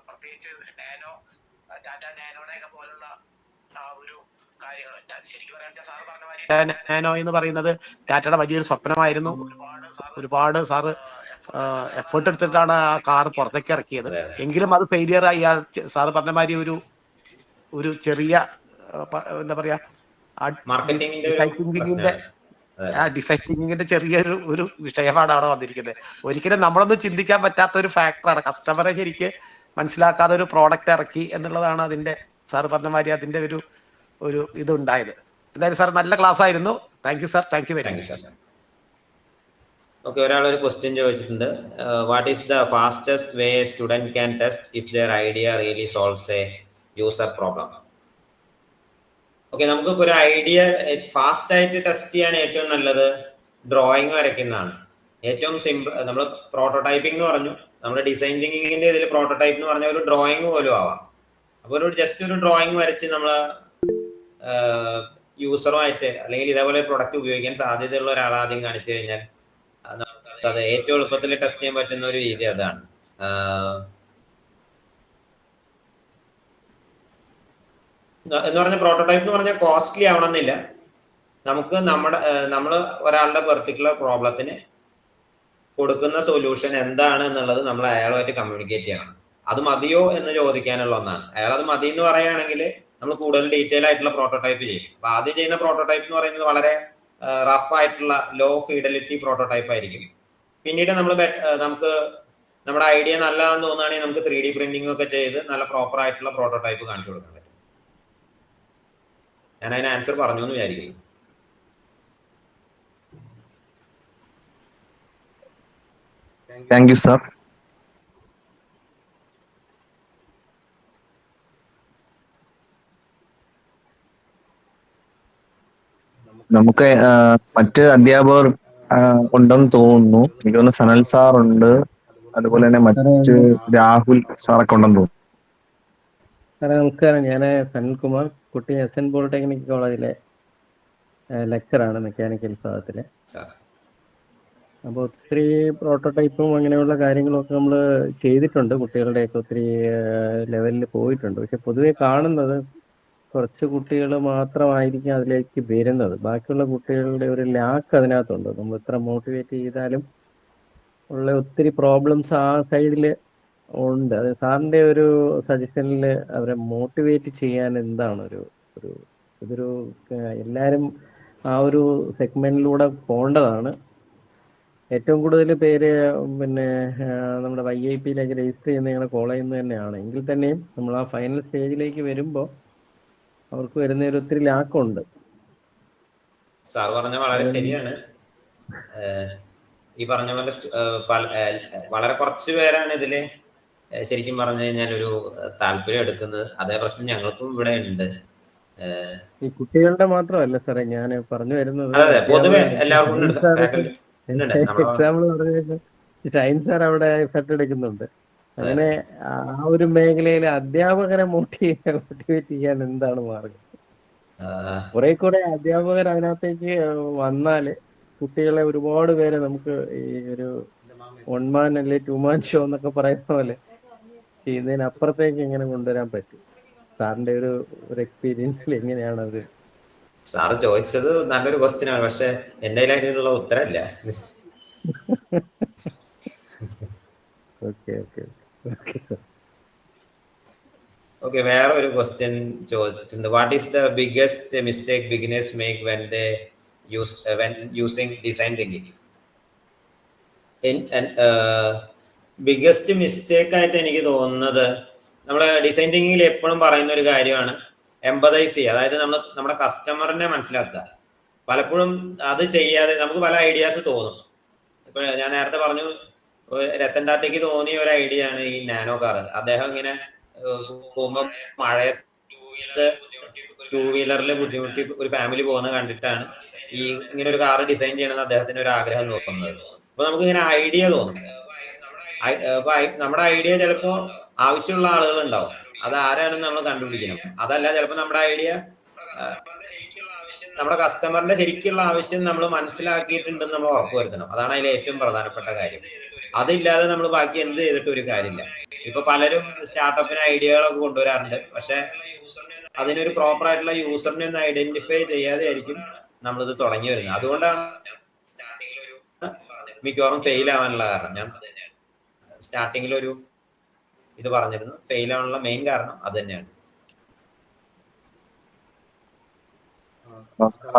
Speaker 3: പ്രത്യേകിച്ച് നാനോ, ടാറ്റ നാനോയുടെ പോലുള്ള ആ ഒരു കാര്യങ്ങൾ ശരിക്കും പറയാൻ സാറ് പറഞ്ഞ മാതിരി നാനോ എന്ന് പറയുന്നത് ടാറ്റയുടെ വലിയൊരു സ്വപ്നമായിരുന്നു. ഒരുപാട് സാറ് എഫേർട്ട് എടുത്തിട്ടാണ് ആ കാർ പുറത്തേക്ക് ഇറക്കിയത്. എങ്കിലും അത് ഫെയിലിയർ ആയി. സാറ് പറഞ്ഞ മാതിരി ഒരു ചെറിയ എന്താ പറയാ ഡിസൈൻ തിങ്കിങ്ങിന്റെ ചെറിയൊരു വിഷയമാണ് അവിടെ വന്നിരിക്കുന്നത്. ഒരിക്കലും നമ്മളൊന്നും ചിന്തിക്കാൻ പറ്റാത്ത ഒരു ഫാക്ടറാണ്. കസ്റ്റമറെ ശരിക്ക് മനസ്സിലാക്കാതെ ഒരു പ്രോഡക്റ്റ് ഇറക്കി എന്നുള്ളതാണ് അതിന്റെ സാർ പറഞ്ഞ മാതിരി അതിന്റെ ഒരു ഇതുണ്ടായത്. എന്തായാലും സാർ നല്ല ക്ലാസ് ആയിരുന്നു. Thank you sir. Thank you very much.
Speaker 1: Okay, ഒരാളൊരു ക്വസ്റ്റ്യൻ ചോദിച്ചിട്ടുണ്ട്. What is the fastest way student can test if their idea really solves a user problem? Okay, നമുക്കിപ്പോൾ ഒരു ഐഡിയ ഫാസ്റ്റ് ആയിട്ട് ടെസ്റ്റ് ചെയ്യാൻ ഏറ്റവും നല്ലത് ഡ്രോയിങ് വരയ്ക്കുന്നതാണ്. ഏറ്റവും സിമ്പിൾ. നമ്മൾ പ്രോട്ടോടൈപ്പിംഗ് എന്ന് പറഞ്ഞു, നമ്മുടെ ഡിസൈൻ തിങ്കിങ്ങിന്റെ ഇതിൽ പ്രോട്ടോടൈപ്പ് എന്ന് പറഞ്ഞാൽ ഒരു ഡ്രോയിങ് പോലും ആവാം. അപ്പോൾ ജസ്റ്റ് ഒരു ഡ്രോയിങ് വരച്ച് നമ്മൾ യൂസറുമായിട്ട് അല്ലെങ്കിൽ ഇതേപോലെ പ്രൊഡക്റ്റ് ഉപയോഗിക്കാൻ സാധ്യതയുള്ള ഒരാളെ ആദ്യം കാണിച്ചു കഴിഞ്ഞാൽ അത് ഏറ്റവും എളുപ്പത്തിൽ ടെസ്റ്റ് ചെയ്യാൻ പറ്റുന്ന ഒരു രീതി അതാണ്. എന്ന് പറഞ്ഞാൽ പ്രോട്ടോടൈപ്പ് എന്ന് പറഞ്ഞാൽ കോസ്റ്റ്ലി ആവണമെന്നില്ല. നമുക്ക് നമ്മൾ ഒരാളുടെ പെർട്ടിക്കുലർ പ്രോബ്ലത്തിന് കൊടുക്കുന്ന സൊല്യൂഷൻ എന്താണ് എന്നുള്ളത് നമ്മൾ അയാളുമായിട്ട് കമ്മ്യൂണിക്കേറ്റ് ചെയ്യണം. അത് മതിയോ എന്ന് ചോദിക്കാനുള്ള ഒന്നാണ്. അയാൾ അത് മതി എന്ന് പറയുകയാണെങ്കിൽ നമ്മൾ കൂടുതൽ ഡീറ്റെയിൽ ആയിട്ടുള്ള പ്രോട്ടോടൈപ്പ് ചെയ്യും. അപ്പൊ ആദ്യം ചെയ്യുന്ന പ്രോട്ടോടൈപ്പ് എന്ന് പറയുന്നത് വളരെ റഫ് ആയിട്ടുള്ള ലോ ഫിഡലിറ്റി പ്രോട്ടോടൈപ്പ് ആയിരിക്കും. പിന്നീട് നമുക്ക് നമ്മുടെ ഐഡിയ നല്ലതാണെന്ന് തോന്നുകയാണെങ്കിൽ നമുക്ക് 3D പ്രിന്റിംഗ് ഒക്കെ ചെയ്ത് നല്ല പ്രോപ്പർ ആയിട്ടുള്ള പ്രോട്ടോടൈപ്പ് കാണിച്ചു കൊടുക്കാൻ പറ്റും. ഞാൻ അതിന് ആൻസർ പറഞ്ഞു എന്ന് വിചാരിക്കുന്നു.
Speaker 2: Thank you sir. നമുക്ക് മറ്റ് അധ്യാപകർ ഉണ്ടെന്ന് തോന്നുന്നു. എനിക്ക് തോന്നുന്നു സനൽ സാർ ഉണ്ട്, അതുപോലെ തന്നെ മറ്റ് രാഹുൽ സാറൊക്കെ ഉണ്ടെന്ന് തോന്നുന്നു.
Speaker 4: സാറേ നമസ്കാരം. ഞാൻ സനൽകുമാർ, കുട്ടി SN പോളിടെക്നിക് കോളേജിലെ ലെക്ചറാണ് മെക്കാനിക്കൽ വിഭാഗത്തിലെ. അപ്പോൾ ഒത്തിരി പ്രോട്ടോടൈപ്പും അങ്ങനെയുള്ള കാര്യങ്ങളൊക്കെ നമ്മൾ ചെയ്തിട്ടുണ്ട്. കുട്ടികളുടെയൊക്കെ ഒത്തിരി ലെവലിൽ പോയിട്ടുണ്ട്. പക്ഷെ പൊതുവെ കാണുന്നത് കുറച്ച് കുട്ടികൾ മാത്രമായിരിക്കും അതിലേക്ക് വരുന്നത്. ബാക്കിയുള്ള കുട്ടികളുടെ ഒരു ലാക്ക് അതിനകത്തുണ്ട്. നമ്മൾ എത്ര മോട്ടിവേറ്റ് ചെയ്താലും ഉള്ള ഒത്തിരി പ്രോബ്ലംസ് ആ സൈഡിൽ ഉണ്ട്. അത് സാറിന്റെ ഒരു സജഷനിൽ അവരെ മോട്ടിവേറ്റ് ചെയ്യാൻ എന്താണ് ഒരു ഇതൊരു എല്ലാവരും ആ ഒരു സെഗ്മെന്റിലൂടെ പോകേണ്ടതാണ്. ഏറ്റവും കൂടുതൽ പേര് പിന്നെ നമ്മുടെ YIP-യിലേക്ക് രജിസ്റ്റർ ചെയ്യുന്ന ഞങ്ങളുടെ കോളേജിൽ നിന്ന് തന്നെയാണ്. എങ്കിൽ തന്നെയും നമ്മൾ ആ ഫൈനൽ സ്റ്റേജിലേക്ക് വരുമ്പോൾ അവർക്ക് വരുന്ന ഒരു ഒത്തിരി ലാക്കുണ്ട്.
Speaker 1: സാർ പറഞ്ഞ വളരെ ശരിയാണ്. ഈ പറഞ്ഞ പോലെ വളരെ കുറച്ച് പേരാണ് ഇതില് ശരിക്കും പറഞ്ഞു കഴിഞ്ഞാൽ ഒരു താല്പര്യം എടുക്കുന്നത്. അതേ പ്രശ്നം ഞങ്ങൾക്കും ഇവിടെ ഉണ്ട്.
Speaker 4: ഈ കുട്ടികളുടെ മാത്രമല്ല സാറേ ഞാൻ പറഞ്ഞു വരുന്നത്.
Speaker 1: അതെ, പൊതുവെ എല്ലാവർക്കും
Speaker 4: എക്സാമ്പിൾ പറഞ്ഞു ഷൈൻ സാർ അവിടെ എഫർട്ട് എടുക്കുന്നുണ്ട്. അങ്ങനെ ആ ഒരു മേഖലയിൽ അധ്യാപകരെ മോട്ടിവേറ്റ് ചെയ്യാൻ എന്താണ് മാർഗം? കുറെ കൂടെ അധ്യാപകർ അതിനകത്തേക്ക് വന്നാല് കുട്ടികളെ ഒരുപാട് പേരെ നമുക്ക് ഈ ഒരു 1 man അല്ലെ 2 man ഷോ എന്നൊക്കെ പറയുന്ന പോലെ ചെയ്യുന്നതിനപ്പുറത്തേക്ക് എങ്ങനെ കൊണ്ടുവരാൻ പറ്റും? സാറിന്റെ ഒരു എക്സ്പീരിയൻസിൽ എങ്ങനെയാണ് അത്?
Speaker 1: സാറ് ചോദിച്ചത് നല്ലൊരു ക്വസ്റ്റ്യൻ ആണ്, പക്ഷെ എന്റെ അതിനുള്ള ഉത്തരമില്ല. ഓക്കെ, വേറെ ഒരു ക്വസ്റ്റ്യൻ ചോദിച്ചിട്ടുണ്ട്. What is the biggest mistake beginners make when using design thinking? Biggest mistake ആയിട്ട് എനിക്ക് തോന്നുന്നത്, നമ്മുടെ ഡിസൈൻ തിങ്കിങ്ങിൽ എപ്പോഴും പറയുന്ന ഒരു കാര്യമാണ് എംപതൈസ് ചെയ്യുക. അതായത് നമ്മുടെ കസ്റ്റമറിനെ മനസ്സിലാക്കുക. പലപ്പോഴും അത് ചെയ്യാതെ നമുക്ക് പല ഐഡിയാസ് തോന്നും. ഇപ്പൊ ഞാൻ നേരത്തെ പറഞ്ഞു, രത്തൻ ടാറ്റയ്ക്ക് തോന്നിയ ഒരു ഐഡിയ ആണ് ഈ നാനോ കാർ. അദ്ദേഹം ഇങ്ങനെ പോകുമ്പോൾ മഴയത്ത് 2 വീലറിൽ ബുദ്ധിമുട്ടി ഒരു ഫാമിലി പോകുന്നത് കണ്ടിട്ടാണ് ഈ ഇങ്ങനെ ഒരു കാർ ഡിസൈൻ ചെയ്യണമെന്ന് അദ്ദേഹത്തിന് ഒരു ആഗ്രഹം തോന്നുന്നത്. അപ്പൊ നമുക്ക് ഇങ്ങനെ ഐഡിയ തോന്നും. അപ്പൊ നമ്മുടെ ഐഡിയ ചിലപ്പോ ആവശ്യമുള്ള ആളുകൾ ഉണ്ടാവും. അത് ആരാണെന്ന് നമ്മൾ കണ്ടുപിടിക്കണം. അതല്ല, ചിലപ്പോൾ നമ്മുടെ ഐഡിയ നമ്മുടെ കസ്റ്റമറിന്റെ ശരിക്കുള്ള ആവശ്യം നമ്മൾ മനസ്സിലാക്കിയിട്ടുണ്ടെന്ന് നമ്മൾ ഉറപ്പുവരുത്തണം. അതാണ് അതിലെ ഏറ്റവും പ്രധാനപ്പെട്ട കാര്യം. അതില്ലാതെ നമ്മൾ ബാക്കി എന്ത് ചെയ്തിട്ട് ഒരു കാര്യമില്ല. ഇപ്പൊ പലരും സ്റ്റാർട്ടപ്പിന് ഐഡിയകളൊക്കെ കൊണ്ടുവരാറുണ്ട്, പക്ഷെ അതിനൊരു പ്രോപ്പർ ആയിട്ടുള്ള യൂസറിനെ ഒന്ന് ഐഡന്റിഫൈ ചെയ്യാതെ ആയിരിക്കും നമ്മളിത് തുടങ്ങി വരുന്നത്. അതുകൊണ്ടാണ് മിക്കവാറും ഫെയിൽ ആവാനുള്ള കാരണം. ഞാൻ സ്റ്റാർട്ടിങ്ങിൽ ഒരു ഇത് പറഞ്ഞിരുന്നു, ഫെയിൽ ആവാനുള്ള മെയിൻ കാരണം അത് തന്നെയാണ്.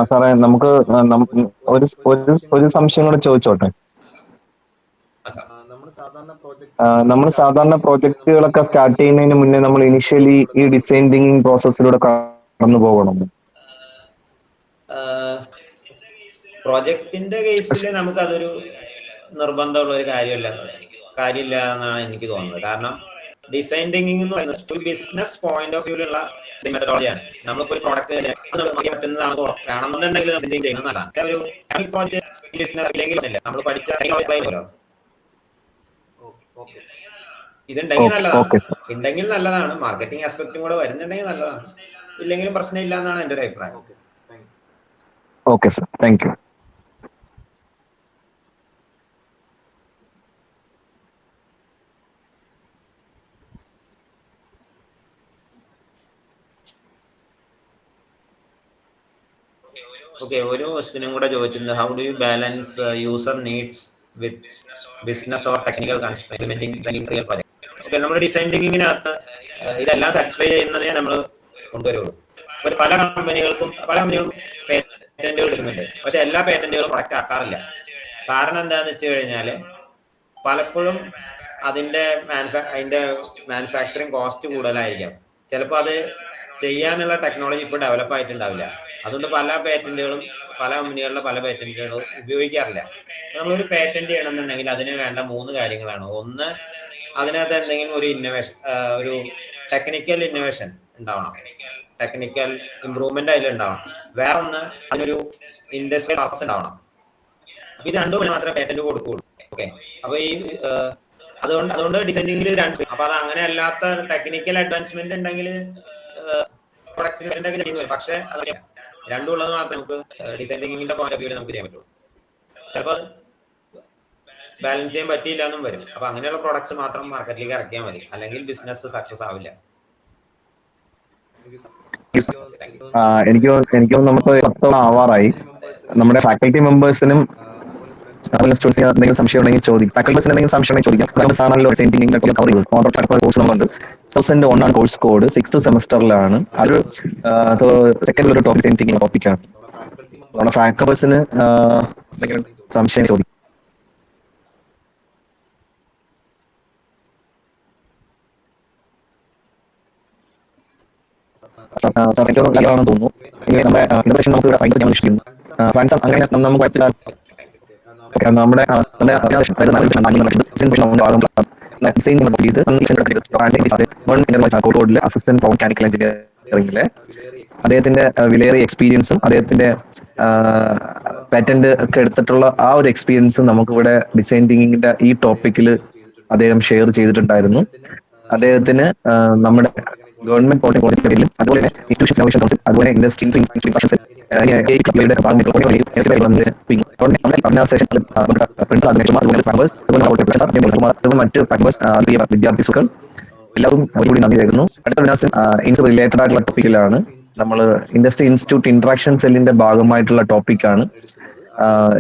Speaker 2: സാറേ, നമുക്ക് ഒരു സംശയം കൂടെ ചോദിച്ചോട്ടെ? നമ്മൾ സാധാരണ പ്രോജക്റ്റുകളൊക്കെ സ്റ്റാർട്ട് ചെയ്യുന്നതിന് മുന്നേ നമ്മൾ ഇനിഷ്യലി ഈ ഡിസൈൻ തിങ്കിങ് പ്രോസസ്സിലൂടെ കടന്നു പോകണം.
Speaker 1: പ്രോജക്റ്റിന്റെ കേസിൽ നമുക്ക് അതൊരു നിർബന്ധമുള്ള ഒരു കാര്യമില്ല എന്നാണ് എനിക്ക് തോന്നുന്നത്. കാരണം ഡിസൈൻ തിങ്കിങ് എന്ന് പറയുന്നത് ഒരു ബിസിനസ് പോയിന്റ് ഓഫ് വ്യൂലുള്ള മെത്തഡോളജിയാണ്. നമ്മളിപ്പോ ഒരു പ്രോഡക്റ്റ് കാണുന്നുണ്ടെങ്കിൽ നമ്മൾ പഠിച്ച ഇതുണ്ടെങ്കിൽ നല്ലതാണ്. ഉണ്ടെങ്കിൽ നല്ലതാണ്. മാർക്കറ്റിംഗ് ആസ്പെക്റ്റും കൂടെ വരുന്നുണ്ടെങ്കിൽ നല്ലതാണ്. ഇല്ലെങ്കിലും പ്രശ്നമില്ല എന്നാണ് എന്റെ ഒരു അഭിപ്രായം.
Speaker 2: Okay sir, thank you.
Speaker 1: Okay, ഒരു ക്വസ്റ്റ്യനും കൂടെ ചോദിച്ചിട്ടുണ്ട്. How do you balance user needs with business or technical constraints? Okay, നമ്മുടെ ഡിസൈൻ തിങ്കിങ്ങിനകത്ത് ഇതെല്ലാം സാറ്റിസ്ഫൈ ചെയ്യുന്നതിനെ നമ്മൾ കൊണ്ടുവരുള്ളൂ. പല കമ്പനികളും പേറ്റന്റുകൾ എടുക്കുന്നുണ്ട്, പക്ഷെ എല്ലാ പേറ്റന്റുകളും പ്രൊഡക്റ്റ് ആക്കാറില്ല. കാരണം എന്താണെന്ന് വെച്ച് കഴിഞ്ഞാല് പലപ്പോഴും അതിന്റെ മാനുഫാക്ചറിങ് കോസ്റ്റ് കൂടുതലായിരിക്കാം. ചിലപ്പോൾ അത് ചെയ്യാനുള്ള ടെക്നോളജി ഇപ്പോൾ ഡെവലപ്പ് ആയിട്ടുണ്ടാവില്ല. അതുകൊണ്ട് പല കമ്പനികളുടെ പല പേറ്റന്റുകളും ഉപയോഗിക്കാറില്ല. നമ്മളൊരു പേറ്റന്റ് ചെയ്യണമെന്നുണ്ടെങ്കിൽ അതിന് വേണ്ട 3 കാര്യങ്ങളാണ്. ഒന്ന്, അതിനകത്ത് എന്തെങ്കിലും ഒരു ഇന്നോവേഷൻ, ഒരു ടെക്നിക്കൽ ഇന്നോവേഷൻ ഉണ്ടാവണം, ടെക്നിക്കൽ ഇംപ്രൂവ്മെന്റ് അതിലുണ്ടാവണം. വേറെ ഒന്ന്, അതിനൊരു ഇൻഡസ്ട്രിയൽ പർപ്പസ് ഉണ്ടാവണം. ഇത് രണ്ടും മാത്രമേ പേറ്റന്റ് കൊടുക്കുകയുള്ളൂ. ഓക്കെ, അപ്പൊ ഈ അതുകൊണ്ട് ഡിസൈനിങ്ങിൽ 2. അപ്പൊ അത് അങ്ങനെ അല്ലാത്ത ടെക്നിക്കൽ അഡ്വാൻസ്മെന്റ് ഉണ്ടെങ്കിൽ പ്രൊഡക്ട്സിന്, പക്ഷെ അത് രണ്ടും ഉള്ളത് മാത്രമേ നമുക്ക് ഡിസൈൻ തിങ്കിങ്ങിന്റെ പോയിന്റ് ഓഫ് വ്യൂ നമുക്ക് ചെയ്യാൻ പറ്റുള്ളൂ. ചിലപ്പോൾ ബാലൻസ് ചെയ്യാൻ പറ്റിയില്ല എന്നും വരും. അപ്പൊ അങ്ങനെയുള്ള പ്രോഡക്ട്സ് മാത്രം മാർക്കറ്റിലേക്ക് ഇറക്കിയാൽ മതി, അല്ലെങ്കിൽ ബിസിനസ് സക്സസ് ആവില്ല.
Speaker 2: എനിക്ക് തോന്നുന്നു നമുക്ക് 10 ആവാറായി. നമ്മുടെ ഫാക്കൽറ്റി മെമ്പേഴ്സിനും അതുപോലെ സ്റ്റുഡൻസിന് എന്തെങ്കിലും സംശയം ഉണ്ടെങ്കിൽ ചോദിക്കും. ഫാക്കൽറ്റീസിന് എന്തെങ്കിലും സംശയം ഉണ്ടെങ്കിൽ ചോദിക്കാം. കാരണം സാറാണല്ലോ ഡിസൈൻ തിങ്കിങ് കവർ ചെയ്തത്. കോഴ്സ് നമ്പറുണ്ട് 1001 കോഴ്സ് കോഡ് 6th സെമസ്റ്ററിലാണ്. അതൊരു സെക്കൻഡിൽ ഒരു ടോപ്പിക് ഡിസൈൻ തിങ്കിങ് ടോപ്പിക്കാണ്. നമ്മുടെ ഫാക്കൽറ്റീസിന് എന്തെങ്കിലും സംശയം ചോദിക്കും. സാർ ഏറ്റവും നല്ലതാണെന്ന് തോന്നുന്നു. നമ്മുടെ ഇന്നോവേഷൻ നമുക്ക് ഭയങ്കര ഞാൻ ഇഷ്ടപ്പെടുന്നു. ഫ്രാൻസ് അങ്ങനെ നമുക്ക് കുഴപ്പമില്ല. നമ്മുടെ കോഴിക്കോടിലെ അസിസ്റ്റന്റ് മെക്കാനിക്കൽ എഞ്ചിനീയറിംഗിലെ അദ്ദേഹത്തിന്റെ വിലയേറിയ എക്സ്പീരിയൻസും അദ്ദേഹത്തിന്റെ പാറ്റന്റ് ഒക്കെ എടുത്തിട്ടുള്ള ആ ഒരു എക്സ്പീരിയൻസും നമുക്കിവിടെ ഡിസൈൻ തിങ്കിങ്ങിന്റെ ഈ ടോപ്പിക്കിൽ അദ്ദേഹം ഷെയർ ചെയ്തിട്ടുണ്ടായിരുന്നു. അദ്ദേഹത്തിന് നമ്മുടെ ഗവൺമെന്റ് പോളിടെക്നിക് പേരിലും അതുപോലെ ഇൻസ്റ്റിറ്റ്യൂഷൻ ഇന്നോവേഷൻ കൗൺസിൽ അതുപോലെ ഇൻഡസ്ട്രീസ് മറ്റ് വിദ്യാർത്ഥി സുഖം എല്ലാവരും ഒരുകൂടി നന്ദി തരുന്നു. അടുത്ത വിനാസം റിലേറ്റഡ് ആയിട്ടുള്ള ടോപ്പിക്കിലാണ്. നമ്മൾ ഇൻഡസ്ട്രി ഇൻസ്റ്റിറ്റ്യൂട്ട് ഇന്ററാക്ഷൻ സെല്ലിന്റെ ഭാഗമായിട്ടുള്ള ടോപ്പിക്കാണ്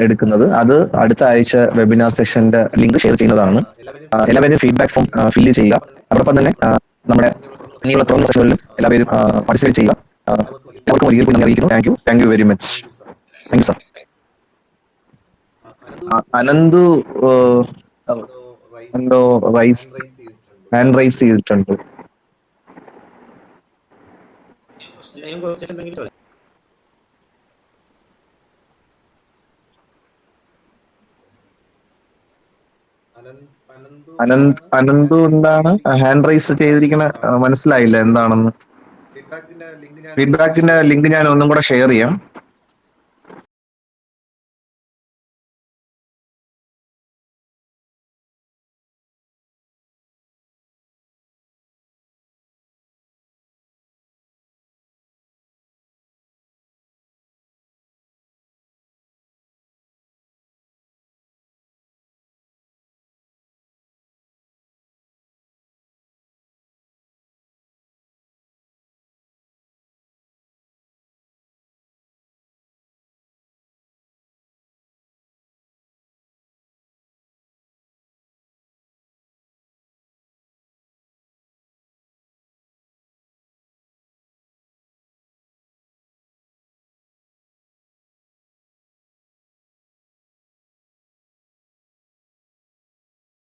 Speaker 2: എടുക്കുന്നത്. അത് അടുത്ത ആഴ്ച വെബിനാർ സെഷന്റെ ലിങ്ക് ഷെയർ ചെയ്യുന്നതാണ്. എല്ലാവരും ഫീഡ്ബാക്ക് ഫോം ഫില്ല് ചെയ്യുക. അതോടൊപ്പം തന്നെ നമ്മുടെ ഇനിയുള്ള തുടർന്ന സെഷനുകളിലും എല്ലാവരും പാർട്ടിസിപ്പേറ്റ് ചെയ്യുക. എല്ലാവർക്കും ഒരിക്കൽ കൂടി നന്ദി അറിയിക്കുന്നു. Thank you very much. Thank you sir. Ananthu എന്തോ ഹാൻഡ് റൈസ് ചെയ്തിട്ടുണ്ട്. അനന്തു എന്താണ് ഹാൻഡ് റൈസ് ചെയ്തിരിക്കണ മനസ്സിലായില്ല എന്താണെന്ന്. ഫീഡ്ബാക്കിന്റെ ലിങ്ക് ഞാൻ ഒന്നും കൂടെ ഷെയർ ചെയ്യാം.